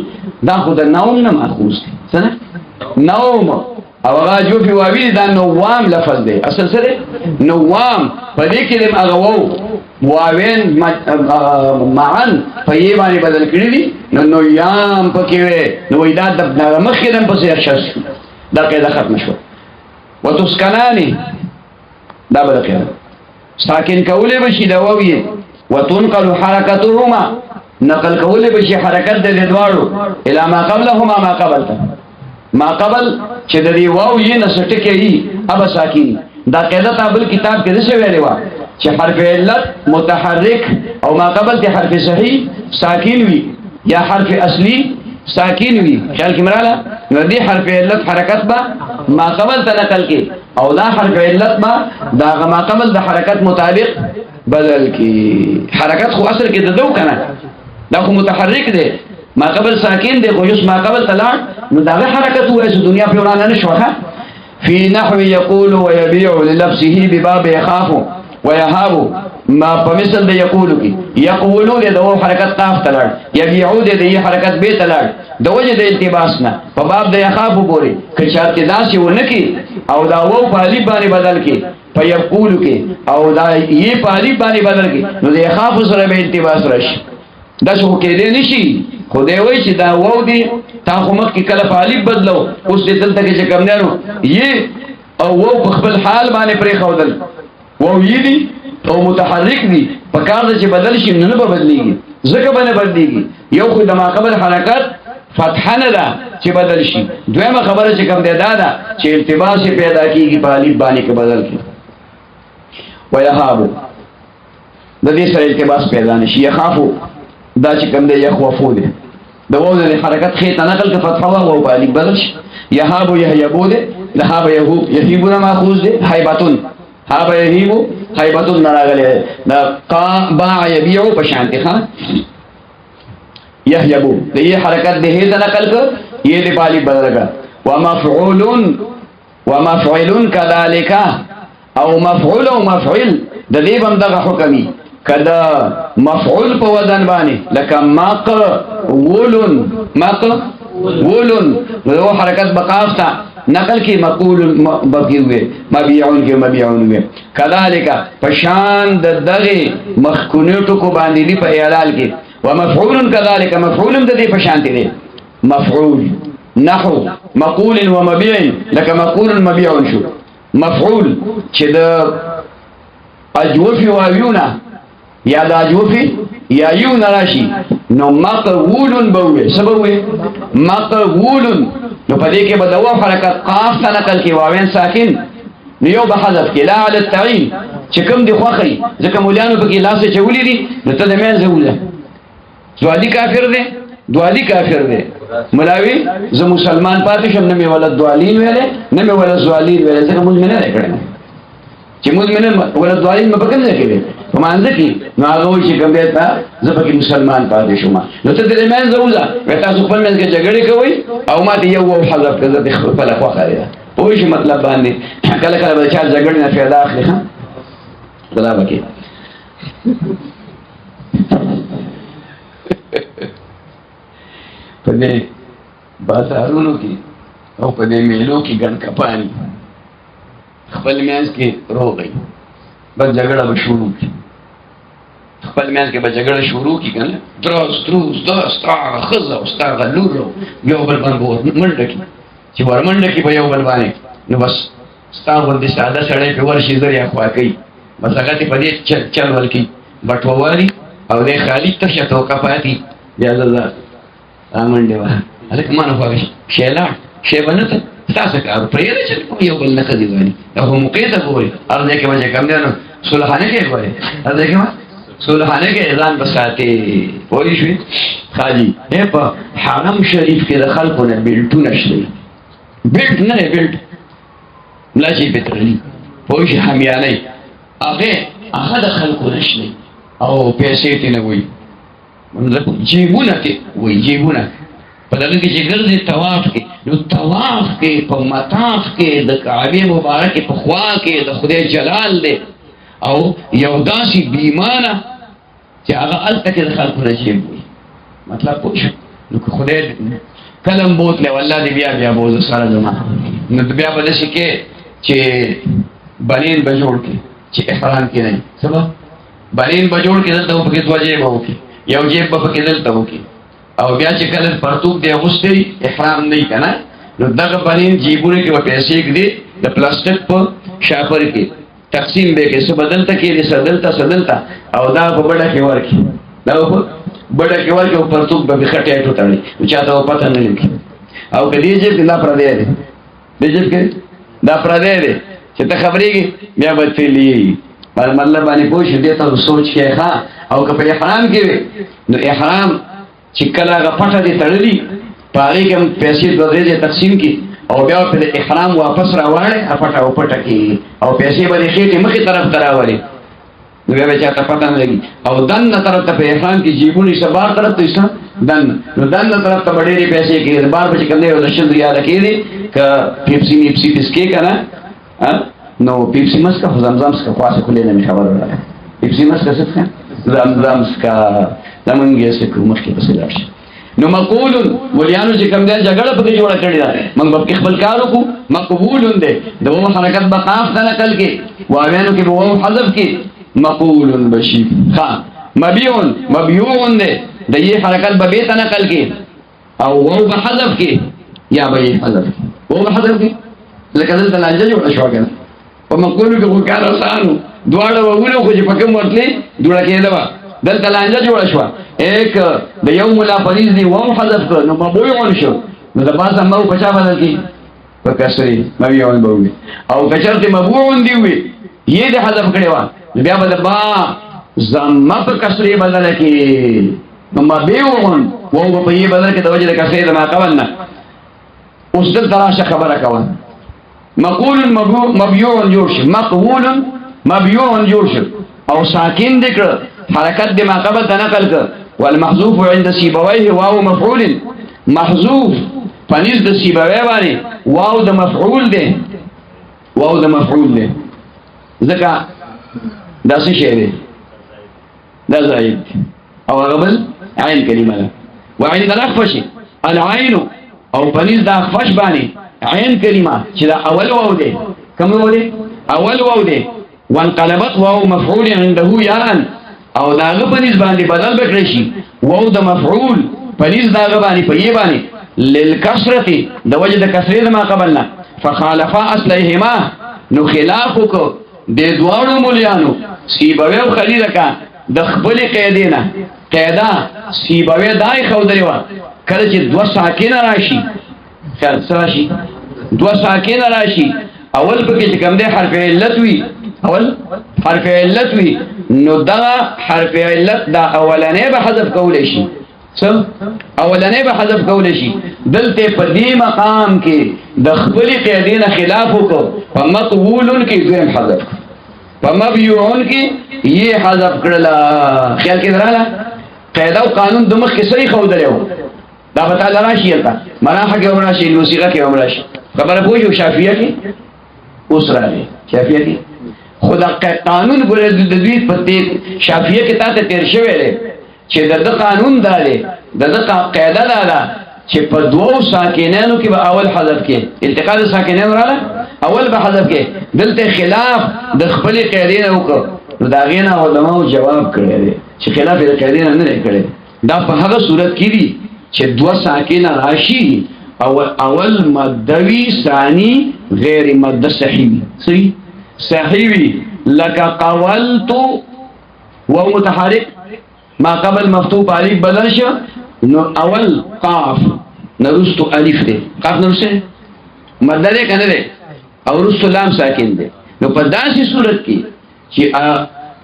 دا خو د نوم نه ماخوذ دی څه نوم او هغه جو په واوی دا نوام لفظ دی اصل سره نوام په دې کې د هغه وو واوین معن په یې باندې بدل کړی دي نو یام پکې وې نو دا د مخکې په څیر شش دا قاعده ختم شو وتسکنانی دا بل خیر ساکن کوله بشي دا ووی وتنقل حرکتهما نقل کوله بشي حرکت د دوړو الی ما قبلهما ما قبلته ما قبل چې د دې واو یې نسټ کېږي ابا ساکن دا قاعده تابل کتاب کې څه ویلې و چې حرف علت متحرک او ما قبل ته حرف صحیح ساکن وي یا حرف اصلي ساکن وي خیال کې مراله نو دې حرف علت حرکت با ما قبل ته نقل کې او دا حرف علت با دا ما قبل د حرکت مطابق بدل کې حرکت خو اصل کې د دو کنه دا خو متحرک دی ما قبل ساکن دی خو جس ما قبل طلاق نو دا حرکت وای چې دنیا په وړاندې نشوخه في نحو يقول ويبيع للبسه بباب يخاف ويهاب ما فمثل ده يقول کی يقولون ده حرکت قاف تلړ يبيعو ده حرکت به تلړ د وجه د التباس نه په باب د يخاف پوری کچا کې داسې ونکي او دا وو په الف باندې بدل کی په يقول کې او دا یې په الف باندې بدل کی نو د يخاف سره به التباس راشي دا څه کې دي نشي خو دی وای چې دا وو دي تا خو مخ کې کله په الف بدلو اوس دې دلته کې کم نه نو یې او وو په خپل حال باندې پرې خودل وو یې دي او متحرک دي په کار چې بدل شي نه به بدليږي ځکه باندې بدليږي یو خو د ما قبل حرکت فتح نه ده چې بدل شي دویمه خبره چې کوم دی دا ده چې التباس پیدا کیږي په الف باندې کې بدل کی ويهاب د دې سره التباس پیدا نشي يخافو دا چې کوم دی يخوفو دي د وو د حرکت خې تنقل کې فتح او په الف بدل شي يهاب يهيبو دي لهاب يهوب يهيبون ماخوذ دي حيبتون هاب يهيبو حيبتون نراغله دا قا باع يبيع پشانتی خان يهيبو دې حرکت به ته نقل ک یہ دې پالی بدل کا ومفعول كذلك او مفعول او مفعول د دې بم دغه حکمي کدا مفعول په وزن باندې لکه مقولن نو حرکت بقاف تا نقل کی مقول بقی ہوئے مبیعون کے مبیعون ہوئے کذالک پشان دغه مخکونیٹو کو باندې دی په اعلال کې ومفعول کذالک مفعول د دې پشان دی مفعول نحو مقول ومبيع لك مقول مبيع شو مفعول چې د اجوفي واویونا یا د اجوفي یا یون راشي نو مقول بوي سبوي مقول نو پدې کې بدوا حرکت قاف ته نقل کې واوین ساکن نو یو به حذف کې لا علی التعین چې کوم دی خوخي ځکه مولانو په کې لاس چولې دي نو ته د مې زوله سوالی کافر دی دوالی کافر دی ملاوی زه مسلمان پاتې شم نه مې ولادت دوالین ویلې نه مې ولادت زوالین ویلې ځکه موږ نه کړل چې موږ نه ولادت دوالین مې پکې نه کړې په مانځ کې نو هغه وایي چې کوم دی تا زه پکې مسلمان پاتې شم نو ته دې مې زوله وتا خپل مې کې جګړه کوي او ما دې یو حذف کړه د خپل خوا خاله پوه شي مطلب باندې کله کله به چا جګړه نه فایده اخلي ها خدا وکي په دې بازارونو کې او په دې میلو کې ګن کپانی خپل میانس کې روغی بس جګړه به شروع کی خپل میانس کې به جګړه شروع کی کنه تروس دا ستا خزه او ستا غلورو یو بل باندې منډه کی چې ورمنډه کی په یو بل باندې نو بس ستا باندې ساده سړی په ورشي ذریعہ خوا کوي بس هغه ته په دې چل ولکی بټووالي او دې خالی ته شتو کپاتی یا الله امنډه وا الک مانو پاګ شیلا شیبنته تاسو کار پرې چې یو بل نه کوي وایي هغه موقع ته ګوري ارزه کې وجه کم نه صلحانه کې ګوري ارزه کې صلحانه کې اذان بساته وایي شو خاجي په حرم شریف کې د خلکو نه بیلټونه شته بیلټ نه بیلټ ملاشي پترلی وایي شي حمیانه هغه د خلکو نشته او پیسې ته نه وایي جیبونه کې وایي جیبونه په دغه کې چې ګرځي طواف کې نو طواف کې په مطاف کې د کعبه مبارک په خوا کې د خدای جلال دی او یو داسې بیمانه چې هغه الته کې د خلکو رجیب وي مطلب پوه نو که خدای کلم بوتله والله دې بیا بوزه سره زما نو بیا به داسې کې چې بنین به جوړ کې چې احرام کې نه سبا بنین به جوړ کې دلته په کې توجه به وکړي یو جیب په کې دلته وکړي او بیا چې کله پرتوب دی اغوستي احرام نه کنه نو دغه بنین جیبونه کې و پیسې کې د پلاستیک په شاپر کې تقسیم به کې څه بدلته کې دې سدلته او دا په بڑا کې ورکی دا په بڑا کې ورکی او پرتوب به خټه ټوټړي چې تاسو پته نه لګي او کدی چې دا پر دی دې چې دا پر دی چې ته خبرېږي بیا به تللی مطلب باندې پوښ دې ته سوچ کې ښا او که په احرام کې نو احرام چې کله هغه پټه دي تړلي په هغې کې هم پیسې دوه درې تقسیم کړي او بیا په احرام واپس راوړی پټه او پټه کړي او پیسې به د خېټې مخې طرف ته راولي نو بیا به چاته پته نه لګي او دننه طرف ته په احرام کې جیبونه ایسه بار طرف ته ایسه نو دننه طرف ته به ډېرې پیسې کړي بار به چې کوم دی یو 10 ریاله کېدي که پیپسي میپسي دسکې که نه نو پیپسي مسکه خو زمزم سکه خو هسې خو لې نه مې خبره راغله پیپسي مسکه څه څښه زمزم سکه زمونږ یې څه کوو مخکې پسې لاړ شي نو مقول مولیانو چې کوم دی جګړه پکې جوړه کړې ده موږ به خپل کار وکړو مقبول دی د وو حرکت به قاف ته نقل کې واویانو کې به وو حذف کې مقول بشي ها مبيوع دی د یې حرکت به ته نقل کې او وو به حذف کې یا به یې حذف وو به حذف کې لکه دلته لانجه جوړه شوه کنه په مقول کې خو کار آسانو دواړه وونه خو چې پکې ورتلې جوړه کېده دلته لانجه جوړه شوه ایک د یو ملا فریض دی وم حذف کړ نو مبویعون شو نو د بازه مو په چا بدل کی په کسری مبویعون به او کچرته مبویعون دی وي یې د حذف کړي وا بیا به د با زم په کسری بدل کی نو مبویعون وو په یې بدل کې د وجه د کسری د ما قبلنا اوس دلته راشه خبره کوه مقول مبيوع جوش مقبول مبيوع جوش او ساکن ذکر حرکت دی ما قبل تنقل کر والمحذوف عند سیبویه واو مفعول محذوف فنیز د سیبویه بانی واو د مفعول دی ځکه دا څه شی دی دا زائد او قبل عين كلمة وعند الأخفش العين او پنیز دا اخفش بانی عين كلمة چه دا اول واو دے کم واو دے اول واو دے وانقلبت واو مفعول عنده یان او داغه پنیز باندې بدل بکړي واو د مفعول پنیز داغه باندې پې باندې للکسرة د وجه د کسرې ما قبلنا فخالفا اصلهما نو خلاف کو د دوړو مليانو سیبوي او خلیل کا د خپل قیدینا قیدا سیبوي دای خو دروا کله چې دو ساکن راشي خیر راشي دو ساکن راشي اول پکې چې کوم د حرف علت وي اول حرف علت وي نو دا حرف علت دا اولنې به حذف کول شي څه اولنې به حذف کول شي دلته په دې مقام کې د خپل قیدین خلاف وکړو په مقبول کې دویم حذف په مبيوعون کې یې حذف کړل خیال کې دراله قاعده او قانون د مخ کې صحیح خو درو دا پتا لراشي تا مراحه کې وراشي موسیقه کې وراشي خبره پوښو شافعیه کې اوس راځي شافعیه کې خدا قانون ګره د دوی په دې شافعیه کې تاسو تیر شوی دی چې د قانون داله د قاعده داله چې په دوو ساکنانو کې به اول حذف کې انتقال ساکنانو رااله اول به حذف کې دلته خلاف د خپل قاعده نه وکړو نو دا غینا علماء جواب کړی دی چې خلاف د قاعده نه نه کړی دا په هغه صورت کې دی چې دو ساکن راشي او اول مدوی ثانی غیر مد صحیح صحیح لك قولت و متحرك ما قبل مفتوح الف بدل شو نو اول قاف نرستو الف ده قاف نرسه مد ده کنه ده او رستو لام ساکن ده نو په داسې صورت کې چې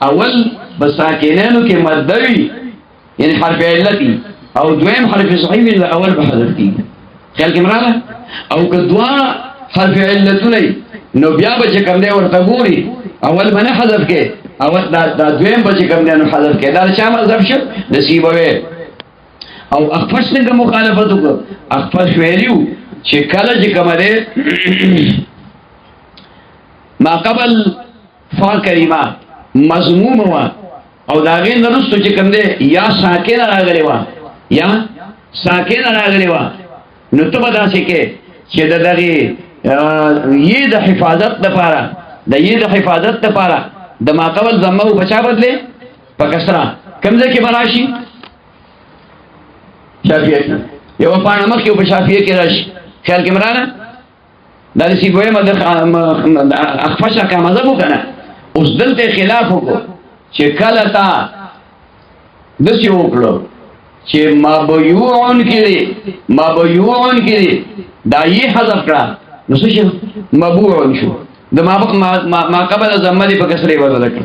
اول بساکنانو کې مدوی یعنی حرف علتی او دویم حرف صحیح وی اول به حذف کی خیال کې مراله او که دوا حرف علتونه نو بیا به کوم دی ورته ګوري اول باندې حذف کې اول دا دویم به کوم دی نو حذف کې دا چا مذهب شو نصیبوي او اخفش څنګه مخالفت وکړه اخفش ویلو چې کله چې کوم دی ما قبل فا کریمه مضموم وا او دا غین نرستو چې کوم دی یا ساکن راغلی وا یا ساکن راغلی وا نو ته به داسې کې چې دغه یې د حفاظت لپاره د حفاظت لپاره د ما قبل ضمه او بچا بدله په کسره کوم ځای کې براشي شافعیه یو په نامه کې په شافعیه کې راشي خیال کې مرانه دا سی ګوې مده اخفشه کا مذهب وکنه اوس دلته خلاف وکړو چې کله تا د سی وکړو چې مبيوعون کې دا یې حذف کړه نو څه شو مبيوعون شو د ما قبل زمدي په کسره بدل کړ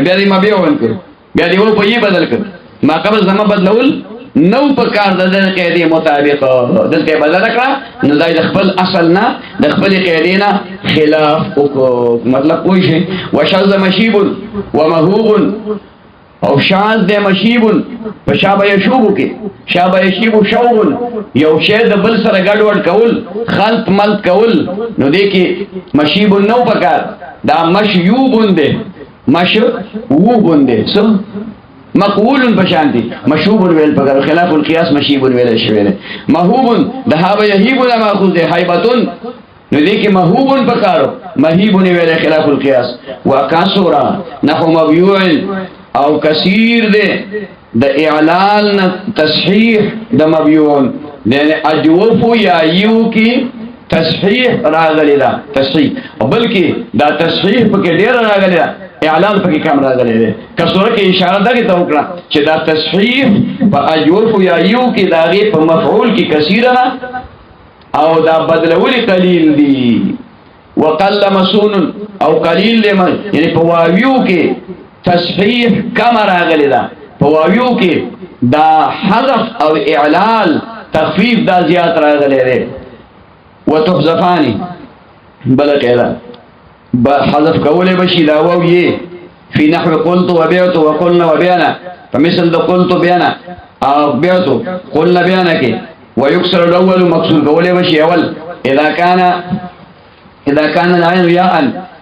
بیا دې مبيوعون کړ بیا دې و په یې بدل کړ ما قبل زما بدلول نو په کار د قاعده مطابق دلته بدل کړه نو د خپل اصل نه د خپل قاعده نه خلاف وکړو مطلب کوی شي وشذ مشيب ومهوب او شاذ د مشيب په شابه یشوب کې شابه یشيب شوغ یو شی د بل سره ګډوډ کول خلط ملت کول نو دې کې مشيب نو پکار دا مشيوب دی مشووب دی سم مقول بشانتی مشوب ویل پکار خلاف القياس مشيب ویل شوی مهوب د هابه یهيب لا ماخذ هيبتون نو دې کې مهوب پکارو مهيب ویل خلاف القياس وکاسورا نحو مبيوع او کثیر دے د اعلان تصحیح د مبیون یعنی اجوفو یا یو کی تصحیح راغلی دا تصحیح بلکې دا تصحیح پکې ډیر راغلی دا اعلان پکې کم راغلی دی کسوره کې اشاره ده ته وکړه چې دا تصحیح په اجوفو یا یو کې داغه په مفعول کې کثیر او دا بدلول قلیل دی وقل مسون او قلیل لمن یعنی په واویو کې تصحیح کم راغلی دا پواویو کې دا حذف او اعلال تخفیف دا زیات راغلی دی وتحذفانی بل قیدا حذف کولی بشي دا واو یې فی نحو قلت وبعت وقلنا وبعنا فمثل دا قلت بیانا او بعت قلنا بیانا کې ويكسر الاول مكسور کولی بشي اول اذا كان العين ياء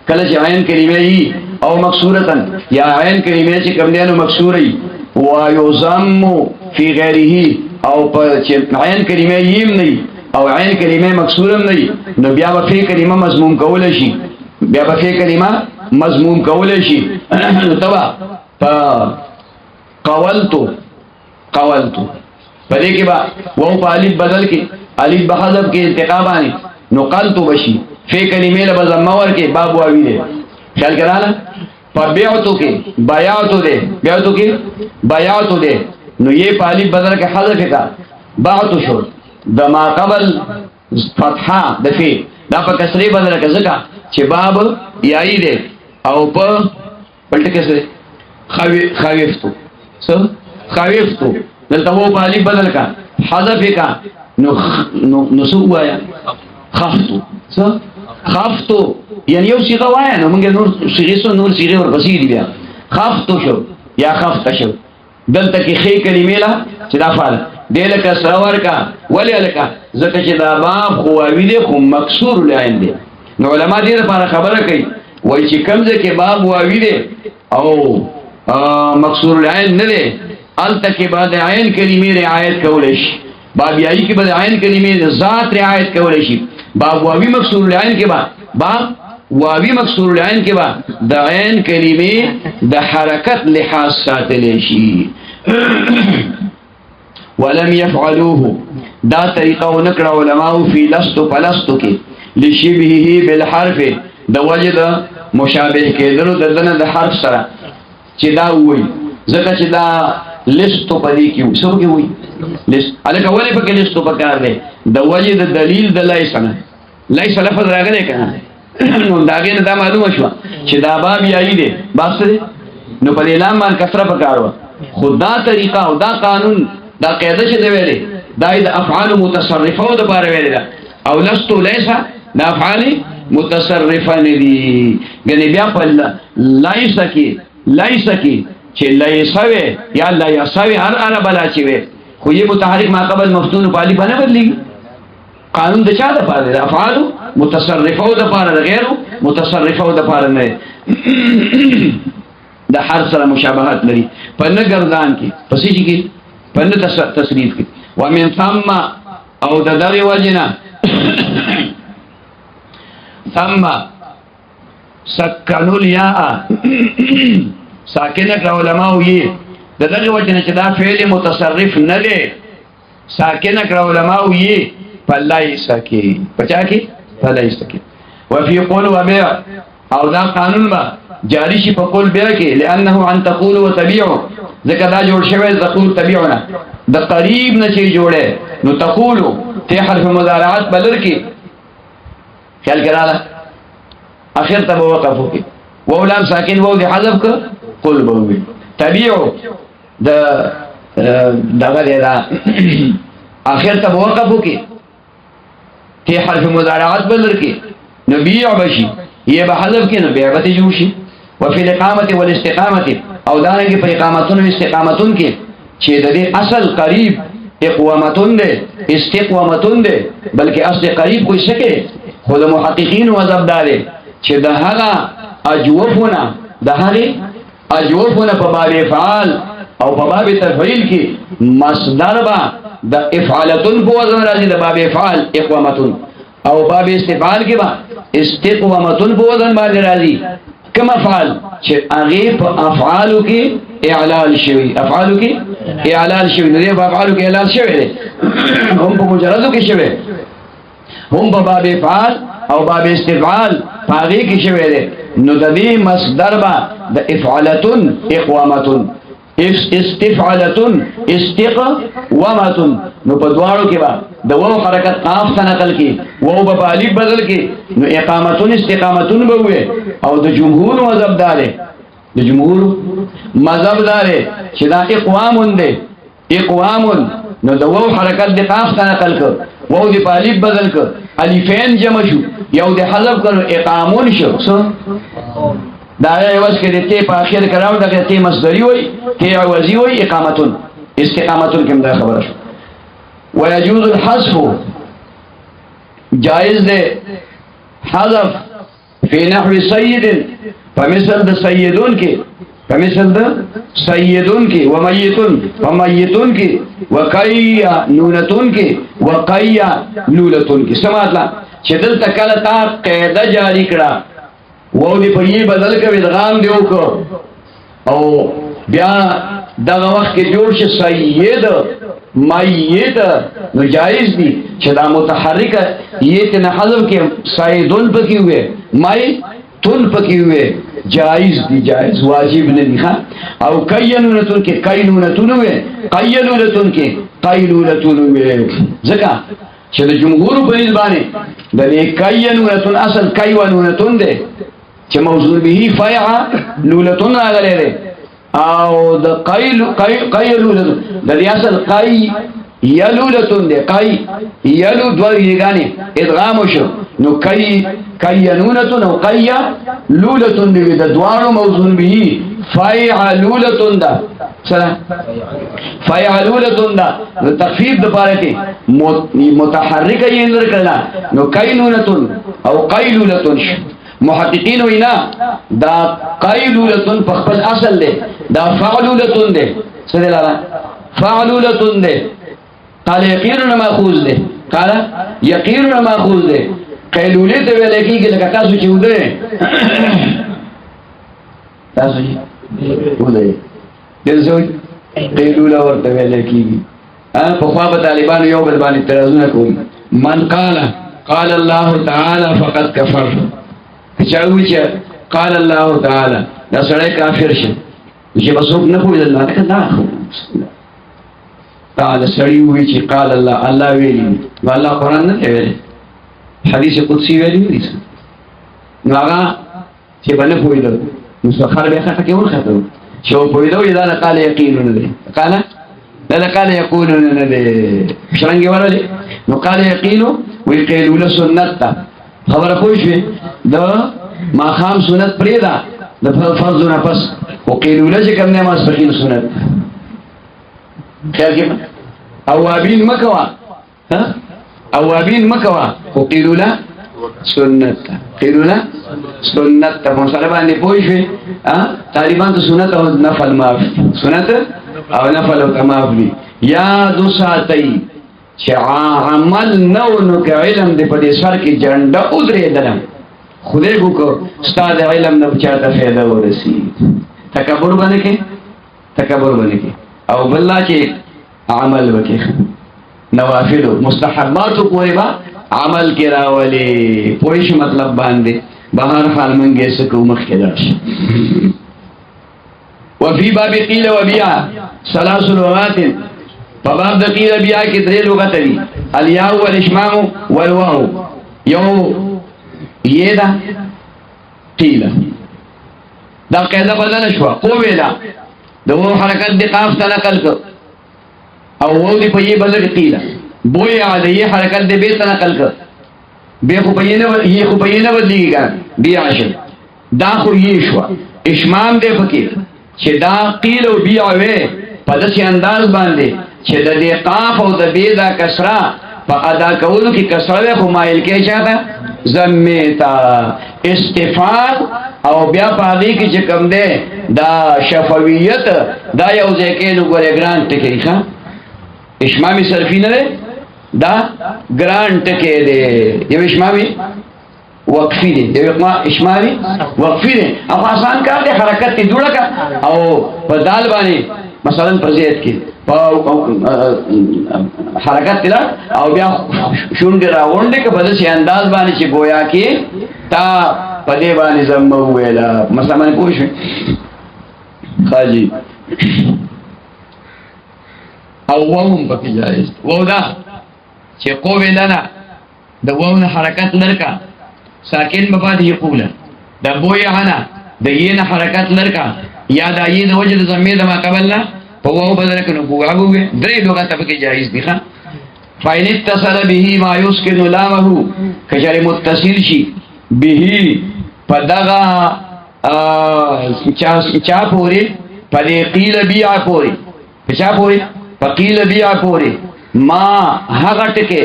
کله چې عین کلمه او مکسورتن یا عین کلمه چې کوم دینو مکسوري ويضم في غيره او چې عین کلمه یم نه او عین کلمه مکسورم نه نو بیا به فی کلمه مضموم کول شي بیا به فی کلمه مضموم کول شي نو تبا قولتو پدې کې با وو په الف بدل کې الف به حذف کې انتقابانی نو قلتو بشي فی کلمه له ضمه ور کې باب واوی دي خیال کړه په بیعتو کې بیعتو کې بیعتو دے نو یہ په الف بدل کې حذف کا بعتو شو د ما قبل فتحه د فی دا په کسری بدل کې ځکه چې باب یای دے او په پلټ کې سره خویفتو دلته وو په الف بدل کا حذف کا نو سو وایا خفتو یعنی یو صيغه وایا نو موږ نور صيغه ورپسې دي بیا خفتو شو یا خفت شو دلته کې خې کلمې لا چې دا فعل دله کا سرور کا ولی الکا زکه چې دا باب خو ویل خو مکسور لعین دي نو علما دې لپاره خبره کوي وای چې کمزه کې باب واوی دي او مکسور العین نه دي الته کې بعد عین کلمې رعایت کول شي باب یای کې بعد عین کلمې ذات رعایت کول شي باب واوی مکسور العین کې باب واوی مکسور العین کې د عین کلمې د حرکت لحاظ ساتل شي ولم يفعلوه دا طریقه ونکړه علماء فی لستو پلستو کې لشبهه بالحرف د وجد مشابه کېدلو دنه د حرف سره چې دا وای ځکه چې دا لستو پدې کې وسو کې وای لست الکه ولې په کې لستو پکار دی د وجد دلیل د لایسنه لایس لفظ راغلی کنه نو داګه نه دا معلومه شو چې دا باب یای دی بس نو په اعلان باندې کثره پکارو خدا طریقه او دا قانون دا قاعده چې دی ویلې دا د افعال متصرفه او د بار ویلې او لستو لیسا دا افعال متصرفه نه دي غني بیا په لایس کې چې لایسوي یا لایسوي هر بلا چې وي خو یې متحرک ما قبل مفتون په الف نه بدلی قانون د چا د پاره د افعال متصرفه او د پاره د غیر متصرفه او د پاره نه د هر سره مشابهت لري په نه ګردان کې پسې کې په نه تصریف کې ومن ثم او د دغه وجنا ثم سکنوا الياء ساکنه علماء یې د دغه وجنا چې دا فعل متصرف نه دی ساکنه علماء یې فلایس کې پچا کې فلایس کې وفي قول وبيع او دا قانون ما جاری شي په قول بیا کې لانه عن تقول وتبيع ذکر دا جوړ شوی تقول تبيعنا د قریب نه شي جوړه نو تقول ته حرف مضارعات بلر کې خیال کړه اخر ته وقفو کې وو لام ساکن وو د حذف ک قول به تبيع د دغه دا اخر ته وقفو کې ته حرف مضارعات بلر کې نبيع بشي یہ بحذف کې نو بیا به جوړ شي وفي الاقامه والاستقامه او دانګي په اقامتون او استقامتون کې چې د دې اصل قریب اقامتون ده استقامتون ده بلکې اصل قریب کوئی شکه خود محققین مذهب دار چې د هغه اجوفونه د هغه اجوفونه په باب افعال او په باب تفعیل کې مصدر با د افعالتون په وزن راځي د باب افعال اقامتون او باب استفعال کې با استقامتون په وزن باندې راځي کما افعال چې هغه په افعالو کې اعلال شوی افعالو کې اعلال شوی نه په افعالو کې اعلال شوی هم په مجردو کې شوی هم په باب افعال او باب استفعال هغه کې شوی دی نو د دې مصدر با د افعالتون اقامتون استفعالتون استقامتون نو په دواړو کې با د وو حرکت قاف ته نقل کی وو په الف بدل کی نو اقامتون استقامتون به وي او د جمهور مذهب دار د جمهور مذهب دار چې دا اقوامون دي اقوامون نو د وو حرکت د قاف ته نقل ک وو د الف بدل ک الفین جمع شو یو د حذف کړو اقامون شو دا یوس کې د ته په اخر کراو دغه ته مصدری وای ته عوضی وای اقامتون استقامتون کوم دا خبره شو ويجوز الحذف جائز ده حذف في نحو سيد فمثل د سیدون کې فمثل د سیدون کې ومیتون ومیتون کې وقیا نونتون کې وقیا لولتون کې سماتلا چې دلته کله تا قاعده جاری کړه وو دې په یې بدل کې ادغام دی وکړو او بیا دغه وخت کې جوړ شي سید میت نو جایز دی چې دا متحرک یہ ته حذف کې سیدون پکې ہوئے میتون پکې ہوئے جائز دی جائز واجب نه دی ها او کینونتون کې کینونتون وي قیلولتون کې قیلولتون وي ځکه چې د جمهور په نسبانه د کینونتون اصل کیونونتون دی چې موضوع به فعلولتون راغلی دی او د قیلولتون د اصل یلولتون دی یلو دوه یګانی ادغام شو نو کینونتون او قیلولتون دی د دوانو موضوع به فعلولتون دا سلام فعلولتون دا نو تخفیف د پاره کې متحرک یې اندر کړه نو کینونتون او قیلولتون محققین وینا دا قیلولتون په خپل اصل دی دا فعلولتون دی څه دی لاله فعلولتون دی قال یقینا ماخوذ دی قال یقینا ماخوذ دی قیلوله ته ویل کېږي لکه تاسو چې وده تاسو چې وده دلته قیلوله ورته ویل کېږي په خوا به طالبانو یو بل باندې اعتراضونه کوي من قال الله تعالی فقد کفر چاوي چې قال الله تعالی دا سړی کافر شي چې بسوک نه پوهیدل نه دا تعالی سړی وی چې قال الله ویلی والله قران نه ویلی حدیث قدسی ویلی دي نو هغه چې باندې پوهیدل نو څخه به ښه کې ورخته چې پوهیدل دا قال یقین نه دی قال یقولون نه دی څنګه ورته نو قال یقین وی قیلول سنت خبره پوښوي د ماخام سنت پریدا د فرض نه پس او قیلوله چې کوم نه ماسپخین سنت خیر کې اوابین مکوا اوابین مکوا او قیلوله سنت قیلوله سنت په مسله باندې پوښوي طالبان ته سنت او نفل معاف سنت او نفل او معاف دي یا دو ساتي چې عمل نو که علم دې په دې سر کې جنډه ودرې دلم خدای کو استاد علم نه چاته فایده ورسی تکبر باندې کې او بل چې عمل وکي نوافل مستحبات کوی با عمل کې راولي پوښ مطلب باندې بهر حال منګه سکو مخ کې درش وفي باب قيل وبيع ثلاث لغات فباب د قيل بيع کې درې لغات دي الياء والاشمام والواو یو یدا قيل دا قاعده بدل شو قویلا دغه حرکت د قاف ته نقل کو او وو دی په یی بدل قيل بویا د یی حرکت د به ته نقل کو به خو په یی نه بدلیږي بیا شي دا خو یی شو اشمام دې پکې چې دا قيل او بيع وې په داسې انداز باندې چې د دې قاف او د به دا کسره په ادا کولو کې کسره خو مایل کې چاته زمیتا استفاد او بیا پاږي کې چې کوم ده دا شفویت دا یو ځکه نو ګورې ګرانټ کې ښه اشمامي صرفي نه دا ګرانټ کې ده یو اشمامي وقفي دي یو اشمامي وقفي دي او آسان کار دي حرکت دي جوړه او په دال باندې مثلا په زیات کې حرکت دي او بیا شونډه راوړل کې په داسې انداز باندې چې گویا کې تا په دې باندې زم ویلا مثلا کوم شي خاجي او وهم پکې جایز وو دا چې قوه لنا د وونه حرکت لرکا ساکن مفاد یقول دا بوی عنا د یین حرکت لرکا یا د یین وجد زمید ما قبلنا په وو بدل کنو بوغه درې لغت پکې جایز دي ښا فاین اتصل به ما یسکن لامه کجره متصل شي به پدغه چا پوری پدې قیل بیا پوری چا پوری فقیل بیا پوری ما هغه ټکه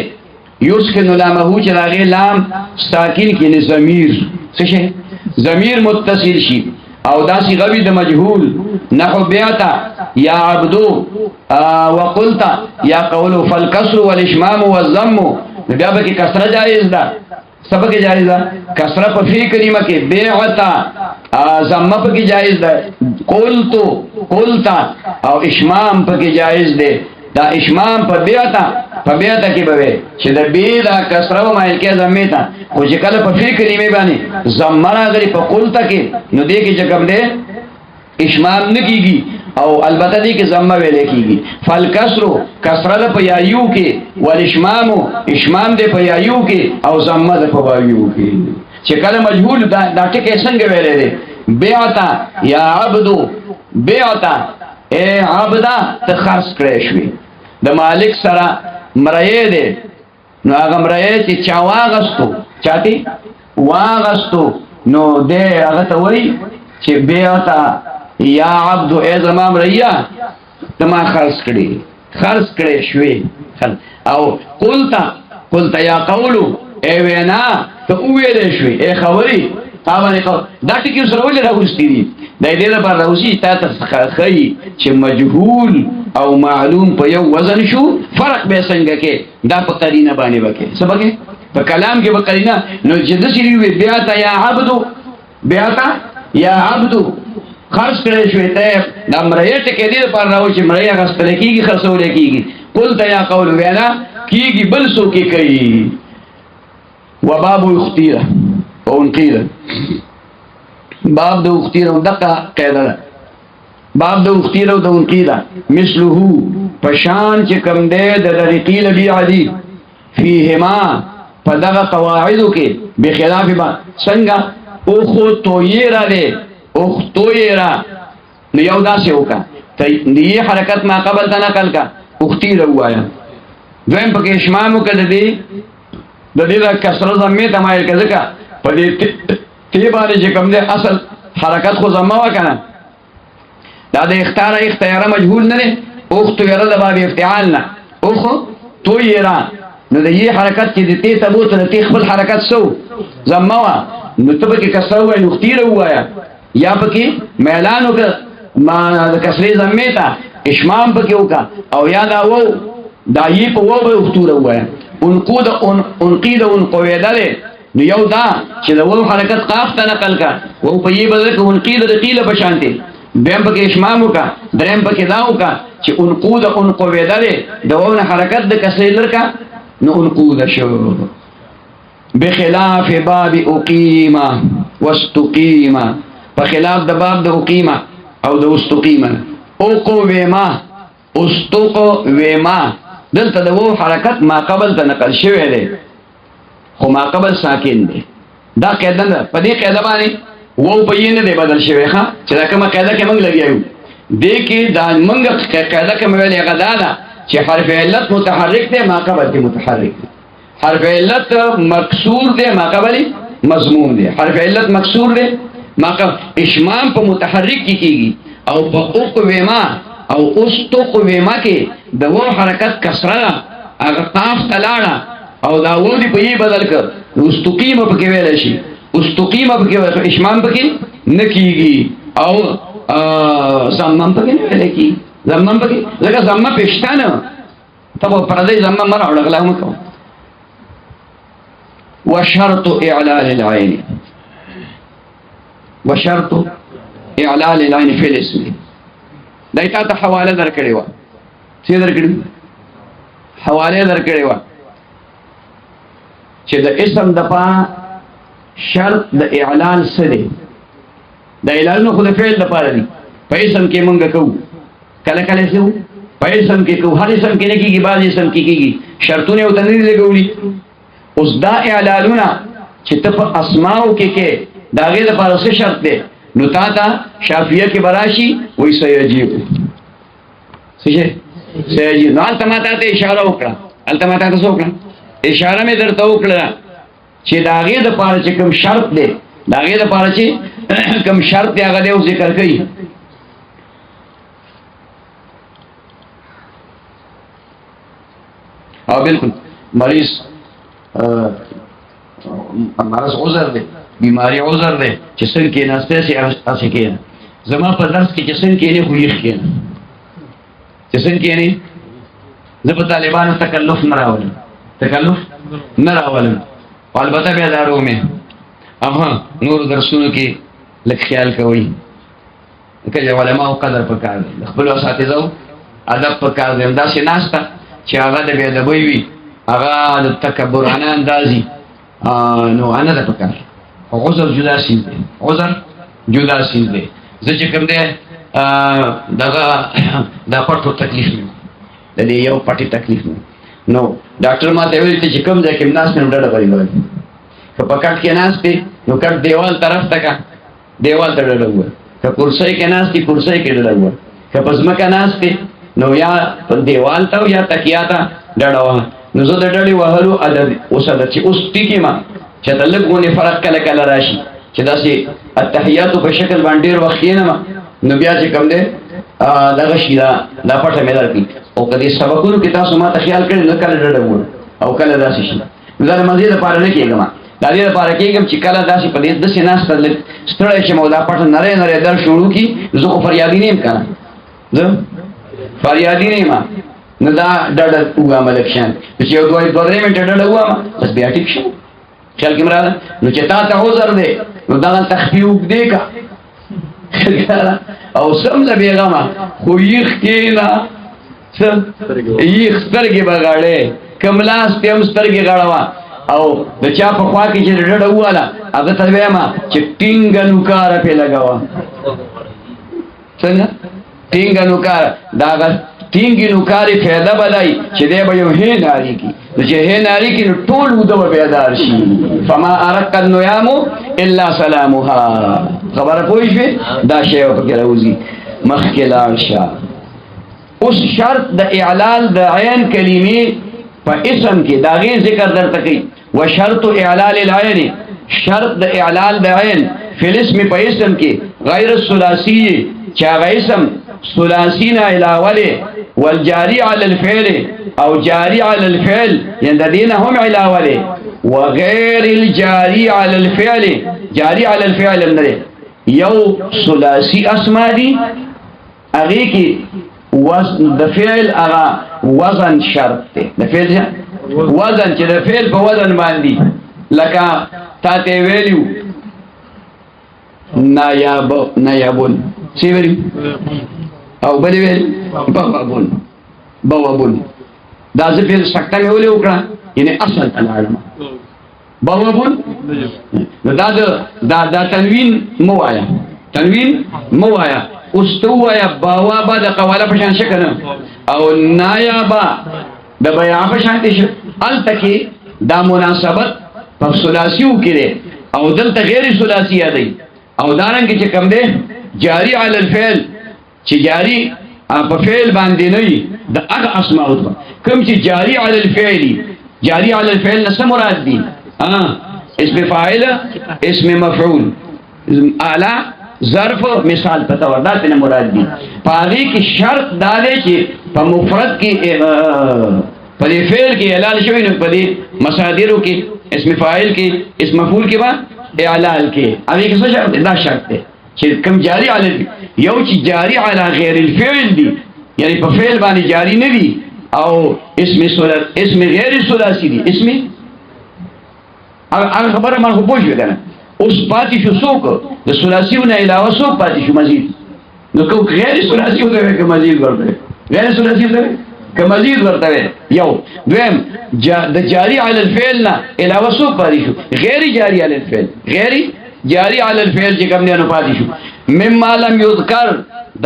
یسکن لامه چې راغی لام ساکن کې ضمیر څه شي ضمیر متصل شي او دا صيغه د مجهول نحو بیاتا یا عبدو وقلتا یا قولو فالکسر والاشمام والضم بیا به کې کسره جایز ده سبق جایز ده کسره په فی کلمه کې بیعتا ضم په کې جایز ده قلتا او اشمام په کې جایز ده دا اشمام په بیعتا کې به چې د بی دا کسره او مایل کې ضمه تا خو چې کله په فی کلمه باندې ضم راغلی په قلتا کې نو دې کې چې کوم ده اشمام نکیږي او البته دې کې ضمه ویل کېږي فالکسر کسره په یایو کې والاشمام اشمام دې په یایو کې او ضمه دې په وایو کې چې کله مجهول دا ټکي څنګه ویلې دي بیعتا یا عبدو بیعتا اے عبدا ته خاص کړې شوی د مالک سره مرایه دې نو هغه مرایه چې چا واغستو چاته واغستو نو دې هغه ته وای چې بیعتا یا عبد ای زمام ریا تما خرص کړي شوي او قلتا یا قولو ای وینا ته ویلې شوي ای خبري تاونه کو دا ټکی سره ولې راوستي دي د دې لپاره راوسی تا ته خی چې مجهول او معلوم په یو وزن شو فرق به څنګه کې دا په قرینه باندې وکي سبګه په کلام کې به قرینه نو چې د سری وی بیاتا یا عبدو خرص کړی شوی ته د مرایه ټکې دې لپاره راو چې مرایه غستل کېږي خرڅول کېږي قلت یا قول وینا کېږي بل څو کې کوي وباب اختیره او انقیله باب د اختیره دقه قاعده باب د اختیره او د انقیله مثله پشان چې کوم دې د قیل بی علی فیهما فدغه قواعدو کې بخلاف با څنګه او خو تویرا دې اختویرا نو یو داسې وکا دی حرکت ما قبل ته نقل کا اختیره وایا دویم پکې اشمام وکړه د دې د کسره ضمه ته مایل کړه ځکه په دې تی باندې چې کوم دې اصل حرکت خو ضمه وکنه دا د اختیار مجهول نه نه اختیره د باب افتعال نه اخو تویرا نو د یې حرکت کې د تی ثبوت د تی خپل حرکت سو ضمه وا نو ته پکې کسره وای اختیره وایا یا پکې میلان وکړه ما د کسرې ضمه ته اشمام پکې وکړه او یا دا وو دا یې په وو به اختوره وایا انقیده له نو یو دا چې د وو حرکت قاف ته نقل کا وو په یې بدل کې انقیده د قیله بشانته دیم پکې اشمام وکړه دریم پکې دا وکړه چې انقوده له د وو حرکت د کسرې لرکا نو انقوده شو بخلاف باب اقیمه واستقیمه په خلاف د باب د اقیمه او د استقیمه او قوما استقوما دلته د وو حرکت ما قبل ته نقل شوی دی خو ما قبل ساکن دی دا قاعده ده په دې قاعده باندې وو په یې نه دی بدل شوی ښا چې دا کومه قاعده کې موږ لګیایو دې کې دا موږ قاعده کې ویلې غدا ده چې حرف علت متحرک دی ما قبل کې متحرک دی حرف علت مکسور دی ما قبل مضموم دی حرف علت مکسور دی ما اشمام په متحرک کیږي او په اوقوما او استقوما کې د و حرکت کسره هغه قاف تلاړه او دا و دی په یې بدل کړ استقیمه په کې ویل شي استقیمه په کې اشمام په کې نکیږي او زمم په کې نه ویل کی زمم په کې لکه زمم پښتانه ته په پردې زمم مر اورغلا هم کو وشرط اعلال العين وشرط اعلال العين في الاسم دایته ته حواله درکړې و څه درکړې حواله درکړې و چې د اسم د پا شرط د اعلان سره د اعلان خو د فعل د پاره دی په اسم کې مونږ کوو کله کله څه په اسم کې کوو هر اسم کې نه کیږي بعض اسم کې کیږي شرطونه او تنوین لګولي اوس دا اعلانونه چې ته په اسماء کې دا غي د پاره څه شرط دی نو تا شافعیه کې براشي وای سيجيب سيجيب نو التماته ته اشاره وکړه التماته ته وکړه اشاره مې درته وکړه چې دا غي د پاره چې کوم شرط دی دا غي د پاره چې کوم شرط دی هغه له ذکر کړي او بالکل مریض مرض عذر دی بیماری عذر دی چې څنګه کېناستی سي هسې کېنه زما په درس کې چې څنګه کېنې خو یخ کېنه چې څنګه کېنې زه په طالبانو تکلف نه راولم البته بیا دا رومې نور درسونو کې لږ خیال کوئ که د علماو قدر پکار دی د خپلو اساتذو ادب پکار دی همداسې ناسته چې هغه د بې ادبۍ وي هغه د تکبرانه اندازي نو نه ده پکار عذر جدا سیز دی زه چې کوم دی دغه دا پټو تکلیف نه د دې یو پټي تکلیف نه نو ډاکټر ماته ویل چې کوم ځای کې ناست نه ډډه پرې کوي که په کټ کې ناست دی نو کټ دیوال طرف ته کا دیوال ته ډډه ووه که کرسۍ کې ناست دی کرسۍ کې ډډه ووه که په ځمکه ناست دی نو یا دیوال ته یا تکیا ته ډډه ووه نو زه د ډډې وهلو عدد اوس عدد چې اوس ټیکې ما چې د لږ غونې فرق کله کله راشي چې داسې اتحیاتو په شکل باندې ډېر وخت کښېنم نو بیا چې کوم دی دغه شي دا پټه مې درکړي او که دې سبقونو کې تاسو ما ته خیال کړی نو کله ډډه ووړ او کله داسې شي نو دا د مزې دپاره نه کېږم دا دې دپاره کېږم چې کله داسې په دې داسې ناسته لږ ستړی شم او دا پټه نری در شروع کړي زه خو فریادي نه یم که نه زه فریادي نه یم نو دا ډډه ووایم لږ شیان چې یو دوه درې منټه ډډه ووایم بس بیا ټیک شم خیال کې مې راغله نو چې تا ته عذر دی نو دغه تخفي اوږدې که او سم له بېغمه خو یخ کېنه یخ سترګې به غړې کم لاستې هم سترګې غړوه او د چا په خوا کې چې ډډه وواله هغه ته ویمه چې ټینګه نوکاره پرې لګوه څنګه ټینګه نوکاره د هغه ټینګې نوکارې فایده به دی چې دی به یو هې ناري کي نو چې هې ناري کي نو ټول اوده به بیدار شي فما ارق النیام الا سلامها خبره پوه شوې دا شی به پکې راوځي مخکې لاړ شه اوس شرط د اعلال د عین کلمې په اسم کې د هغې ذکر درته کوي وشرط اعلال العین شرط د اعلال د عین فی الاسم په اسم کې غیر الثلاثي چې هغه اسم ثلاثي نه علاوه دی والجاری علی الفعل او جاری علی الفعل یعنی د دې نه هم علاوه دی وغیر الجاری علی الفعل جاری علی الفعل هم نه یو ثلاثي اسما دي هغې کې وزن د فعل هغه وزن شرط دی د فعل وزن چې د فعل په وزن باندې لکه تا ته ویلو نایابون څه ویلي او بلې ویل بوابون دا زه فعل سکته مې ولې وکړه یعنې اصل ته لاړم بوابون نو دا تنوین مه وایه اوس ته ووایه بوابه د قواله په شان شه که نه او نایابه د بیع په شانتې شه هلته کې دا مناسبت په ثلاثیو کې دی او دلته غیر ثلاثي دی او دارنګې چې کوم دی جاری علی الفعل چې جاری په فعل باندې نه وي د هغه اسماء کوم چې جاری علی الفعل جاری علی الفعل نه څه مراد دي اسم فاعل اسم مفعول اعلی ظرف مثال په تور دا ته مراد دي په هغې کې شرط دا دی چې په مفرد کې په دې فعل کې اعلال شوی نو په دې مصادرو کې اسم فاعل کې اسم مفعول کې به اعلال کې هغې کې څه شرط دی دا شرط دی چې کوم جاری علی یو چې جاری علی غیر الفعل دی یعنی په فعل باندې جاری نه دی او اسم غیر ثلاثي دی اسم هغه خبره ما خو پوه شوې که نه اوس پاتې شو څوک د ثلاثیو نه علاوه څوک پاتې شو مزید نو که غیر ثلاثي ورته وی که مزید ورته وی غیر ثلاثي ورته وی که مزید ورته وی یو دویم د جاری علی الفعل نه علاوه څوک پاتې شو غیر جاری علی الفعل جاری علی الفعل چې کوم دی نو پاتې شو مما لم یذکر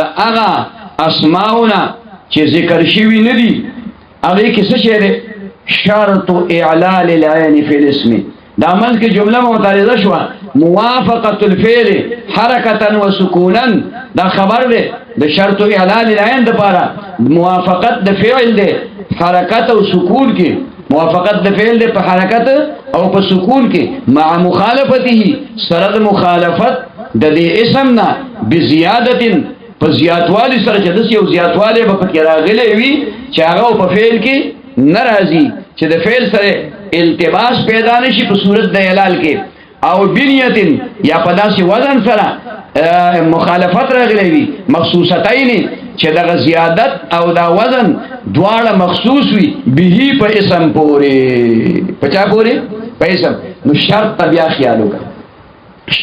د هغه اسماؤنا چې ذکر شوي نه دي هغې کې څه شی دی شرط اعلال العین فی الاسم دا منځ کې جمله معترضه شوه موافقة الفعل حرکتا و سکونا دا خبر دی د شرط اعلال العین دپاره موافقت د فعل دی حرکت او سکون کې موافقت د فعل دی په حرکت او په سکون کې مع مخالفته سره د مخالفت د دې اسم نه بزیادت په زیاتوالي سره چې داسې یو زیاتوالی به پکې راغلی وي چې هغه په فعل کې نه راځي چې د فعل سره التباس پیدا نشي په صورت د اعلال کې او بنیتن یا پداسي وزن سره مخالفت راغلی وي مخصوصتین چې دغه زیادت او دا وزن دواړه مخصوص وي به په اسم پورې پچا پورې په اسم نو شرط بیا خیال وکړه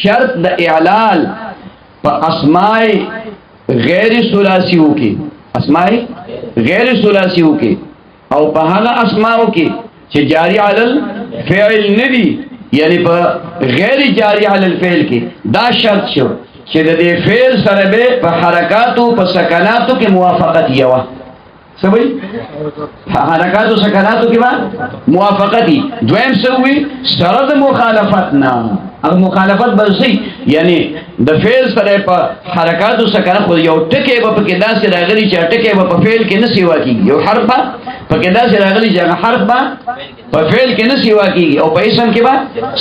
شرط د اعلال په اسماء غیر ثلاثیو کې اسماء غیر ثلاثیو کې او په هغه اسماءو کې چې جاری علی الفعل ندي یعنی په غیر جاری علی الفعل کې دا شرط شو چې د دې فعل سره به په حرکاتو په سکناتو کې موافقت یوه سوي حرکاتو سکناتو کې با موافقت دویم سوي سره د مخالفت نه او مخالفت بلسي یعنی د فعل سره په حرکاتو سکنه خو یو ټکی به پکې داسې راغلي چې ټکی به په فعل کې نه سیوا کیږي یو حرف به پکې داسې راغلي چې حرف به په فعل کې نه سیوا کیږي او په اسم کې به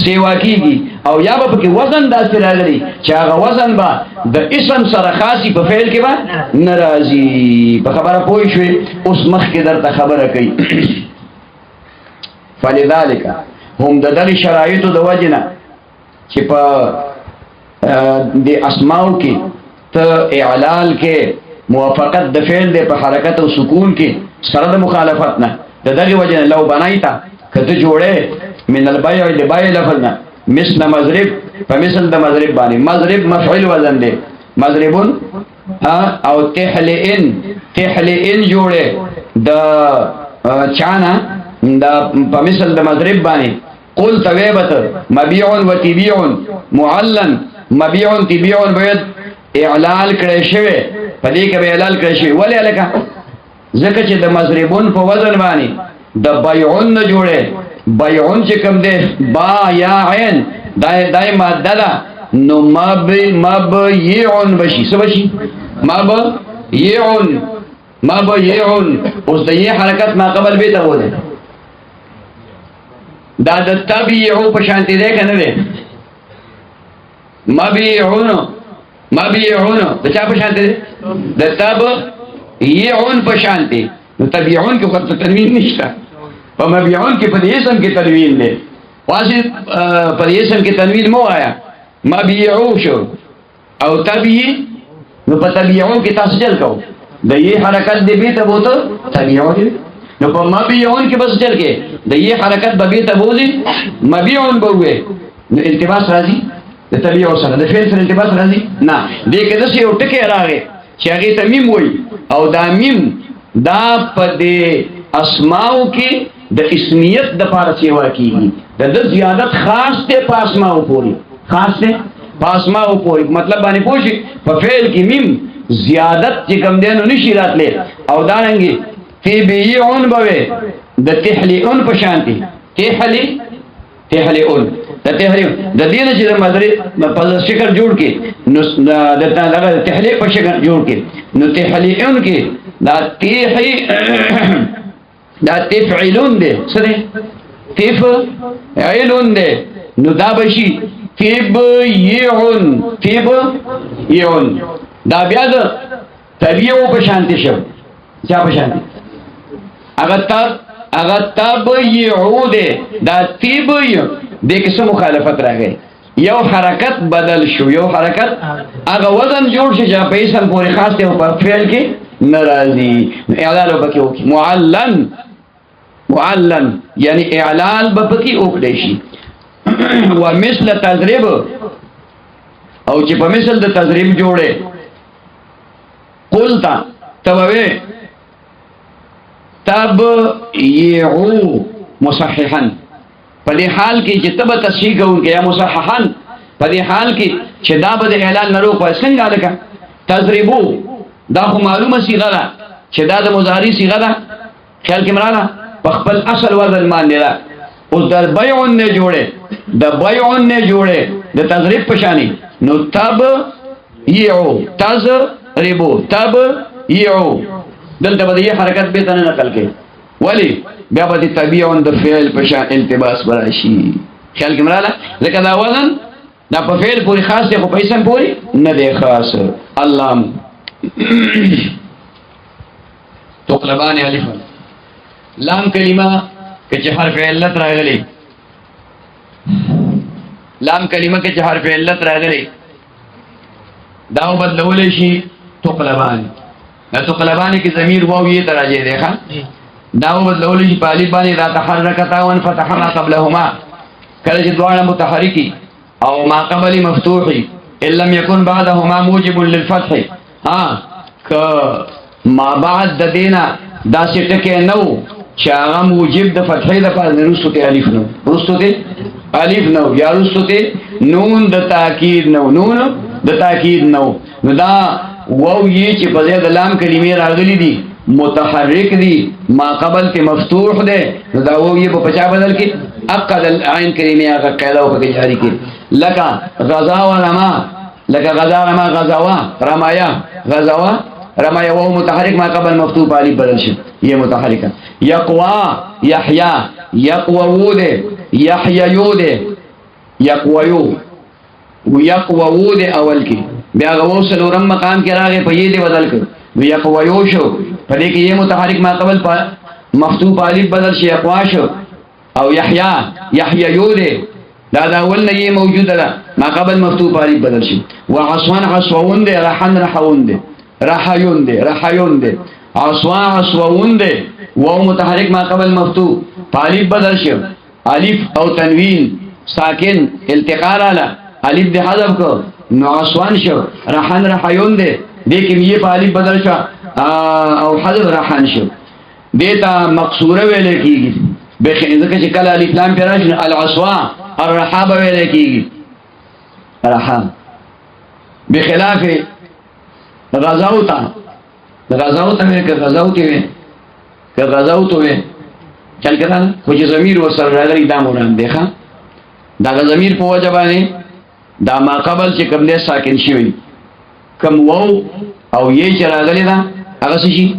سیوا کیږي او یا به پکې وزن داسې راغلي چې هغه وزن به د اسم سره خاصي په فعل کې به ناراضي په خبره پوه شوي اوس مخکې درته خبره کوي فلذلك هم د دغه شرایطو د وجنه چې په د اسماء کې ته اعلال کې موافقت د فعل د په حرکت او سکون کې سره د مخالفت نه د دغه وجنه لو بنایتا کته جوړه من البيع لبيع لفظنا مثل مضرب په مثل د مضرب باندې مضرب مفعول وزن دی مضربون او تحلئن جوړه د چانا د په مثل د مضرب باندې قل تويبت مبيع وتبيع معلن مبيع تبيع بيد اعلال کړي شوی په دې کې به اعلال کړي شوی ولې الکه ځکه چې د مضربون په وزن باندې د بيعون نه جوړه بيعون چې کوم دی با یا عین دای ماده ده نو مبيعون بشي څه بشي مبيعون اوس د یې حرکت ما قبل به ته وځي دا د تبیعو په شانتی دی کنه دی مبیعون د چا په شانتی دی د تبیعون په شانتی نو تبیعون کې خط تنوین نشته په مبیعون کې په دې اسم کې تنوین دی واسه په دې اسم کې تنوین مو آیا مبیعو شو او تبیع نو په تبیعون کې تاسو چل کو د یې حرکت دی به ته بوته تبیعون نو په مبيعون کې بس چل کې د یې حرکت به ته بوزي مبيعون به وي نو التباس راځي د تبيع سره د فعل سره التباس راځي نه دې کې د یو ټکی راغی چې هغه ته میم وي او دا میم دا په دې اسماء کې د اسمیت د فارسی واقعي د زیادت خاص ته په اسماء پوری خاص ته په اسماء پوری مطلب باندې پوښي په فعل کې میم زیادت چې کوم دینو نشي راتله او دا رنګي تبیعون بوي د تحلیون په شانتي تحلیون د تحلیون د دې چې د مدري په شکل جوړ کې نو د تحلی په شکل جوړ کې نو تحلیون کې دا تفعلون دي سره تفعلون دي نو دا بشي تبیعون دا بیا د تبیعو په شانتي شو چا په شانتي اگر تبیعو ده دا تبیع ده کسو مخالفت راگئی یو حرکت بدل شو یو حرکت اگر وزن جوڑ شو جا پیسن پوری خاص ده پر فعل کی نرازی اعلال بکی اوکی معلن یعنی اعلال بکی اوکدشی و مثل تضریب او چې په مثل د تضریب جوړه قلتا تبوی تبیعو مصححا په دې حال کې چې تب تصحیح کوونکی یا مصححا په دې حال کې چې دا به د اعلان نرو په څنګه لکه تضریبو دا خو معلومه صيغه ده چې دا د مضارع صيغه ده خیال کې مراله په خپل اصل وزن باندې ده اوس د بیعون نه جوړه د تضریب په شانی نو تبیعو تضریبو تبیعو دلته به یې حرکت به تنه نقل کړي ولی بیا به تبیعون د فعل په شان التباس براشي خیال کې مراله ځکه دا وزن دا په فعل پوری خاص دی خو په اسم پوری نه دی خاص الله تقلبان الف لام کلمه کې حرف علت راغلي لام کلمه کې چې حرف علت راغلی دا بدلول شي تقلبان. دا تقلبان کې ضمیر واو یې تراجه دی ښا دا بدلول شي په الف باندې دا تحرکتا وان فتح ما قبلهما کله چې دواړه متحرکی او ما قبل مفتوحي ان لم يكن بعدهما موجب للفتح. ها ک ما بعد د دینا دا ټکه نو چې هغه موجب د فتحې د پاره رسو ته الف نو رسو ته الف نو یا رسو ته نون د تاکید نو نون د تاکید نو نو دا واو یې چې په ځای د لام کلمې راغلي دي متحرک دي ما قبل ته مفتوح ده نو دا واو یې په 50 بدل کې اقد العين کلمې هغه قاعده او په جاری کې لکه غزا و رما لکه غزا رما غزاوا رمایا غزاوا رمایا واو متحرک ما قبل مفتوح الف بدل شي یہ متحرکه یقوا یحیا یقوا ده یحیا یو ده یقوا یو یقوا ده اول کې بیا غو سلورم مقام کې راغی په یې دی بدل کړ نو یقوا یو شو په دې کې یې متحرک ما قبل مفتوح الف بدل شي یقوا شو او یحیا یحیا یو ده دا اول نه یې موجوده ده ما قبل مفتوح الف بدل شي وعصوان عصوون ده رحن رحون ده رحیون ده رحیون ده عصوا عصوون ده واو متحرک ما قبل مفتوح الف بدل شي الف او تنوین ساکن التقاء علی الف ده حذف کو نو عصوان شو رحن رحیون ده دې کې یې په الف بدل شو او حذف رحن شو دیتا مقصوره ویل کیږي به ځکه چې کله الف لام پر راشي العصوا الرحاب ویل کیږي رحم بخلاف غزاوتا غزاوتا مې که غزاوتی وي که غزاوتو وي چل کړه خو چې ضمیر وسره راغلی دا مراد دی ښا دا ضمیر په وجه باندې دا ما قبل چې کوم دې ساکن شي کوم وو او یې چې راغلی دا هغه شي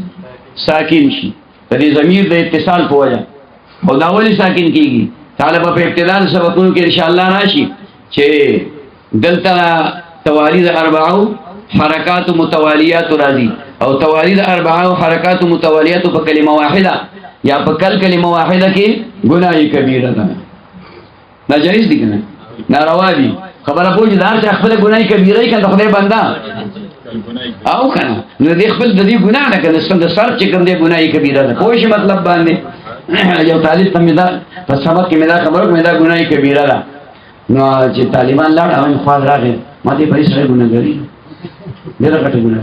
ساکن شي د دې ضمیر د اتصال په وجه او دا ولې ساکن کیږي طالب په ابتداء سبقونو کې ان شاء الله راشي چې دلته توالید اربعو حرکات متوالیات راځي او توالید اربعو حرکات متوالیات په کلمه واحده یا په کلمه واحده کې ګناه کبیره ده ناجایز دي کنه ناروا دي خبره پوجدار چې خپل ګناه کبیره کړي خدای بندا او کنه نو دې خپل د دې ګناه نه کنه څنګه سر چې کوم دې ګناه کبیره ده کوم مطلب باندې یو طالب ته مدا په سبق کې مدا خبرو مدا ګناه کبیره ده نو چې طالبان لاړ او خو راغی ما دې په سره ګناه غري ډېر کټ ګناه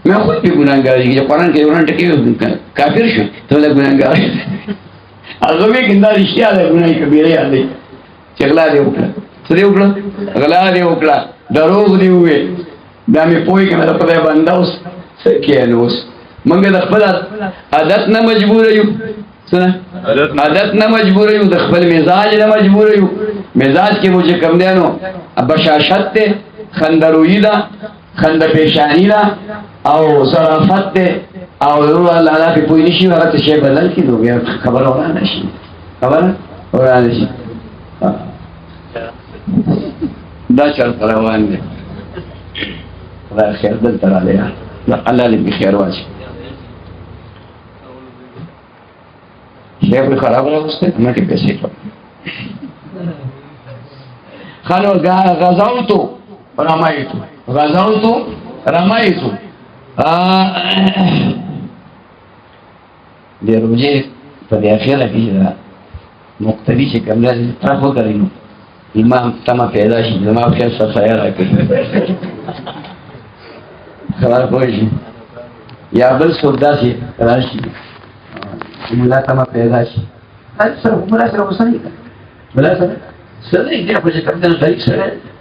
مې خو دې ګناه غري چې قرآن کې ورانټ کې کافر شو ته له ګناه غري هغه به ګنده رښتیا ده ګناه کبیره یادې چغلا دې وکړه څه دې وکړه غلا دې وکړه دروغ دې وې دا مې پوي کنه په دې باندې اوس څه کې نو اوس مونږ د خپل عادت نه مجبور یو څه عادت نه مجبور یو د خپل مزاج نه مجبور یو مزاج کې مو چې کم دی نو بشاشت ته خندرویی ده خند پیشانی ده او صرافت ده او الله الله په پوي نشي هغه څه شی بدل کړي نو بیا خبر ورانه نشي خبر ورانه نشي دا چل روان دي خدای خیر دل تر علیا الله دې بخیر واچي شیخ خراب راوسته مټي پیسې خانو غزاوتو رمایتو غزاوتو رمایتو د روزي په دې اخیره کې دا مقتدی چې کوم ځای تاسو کوي امام تما پیدا شي زما په څیر راکړي خبر پوهیږي یا بل سودا شي راشي مولا تما پیدا شي سره مولا سره وسني بلا سره سره دې په څه کوم ځای سره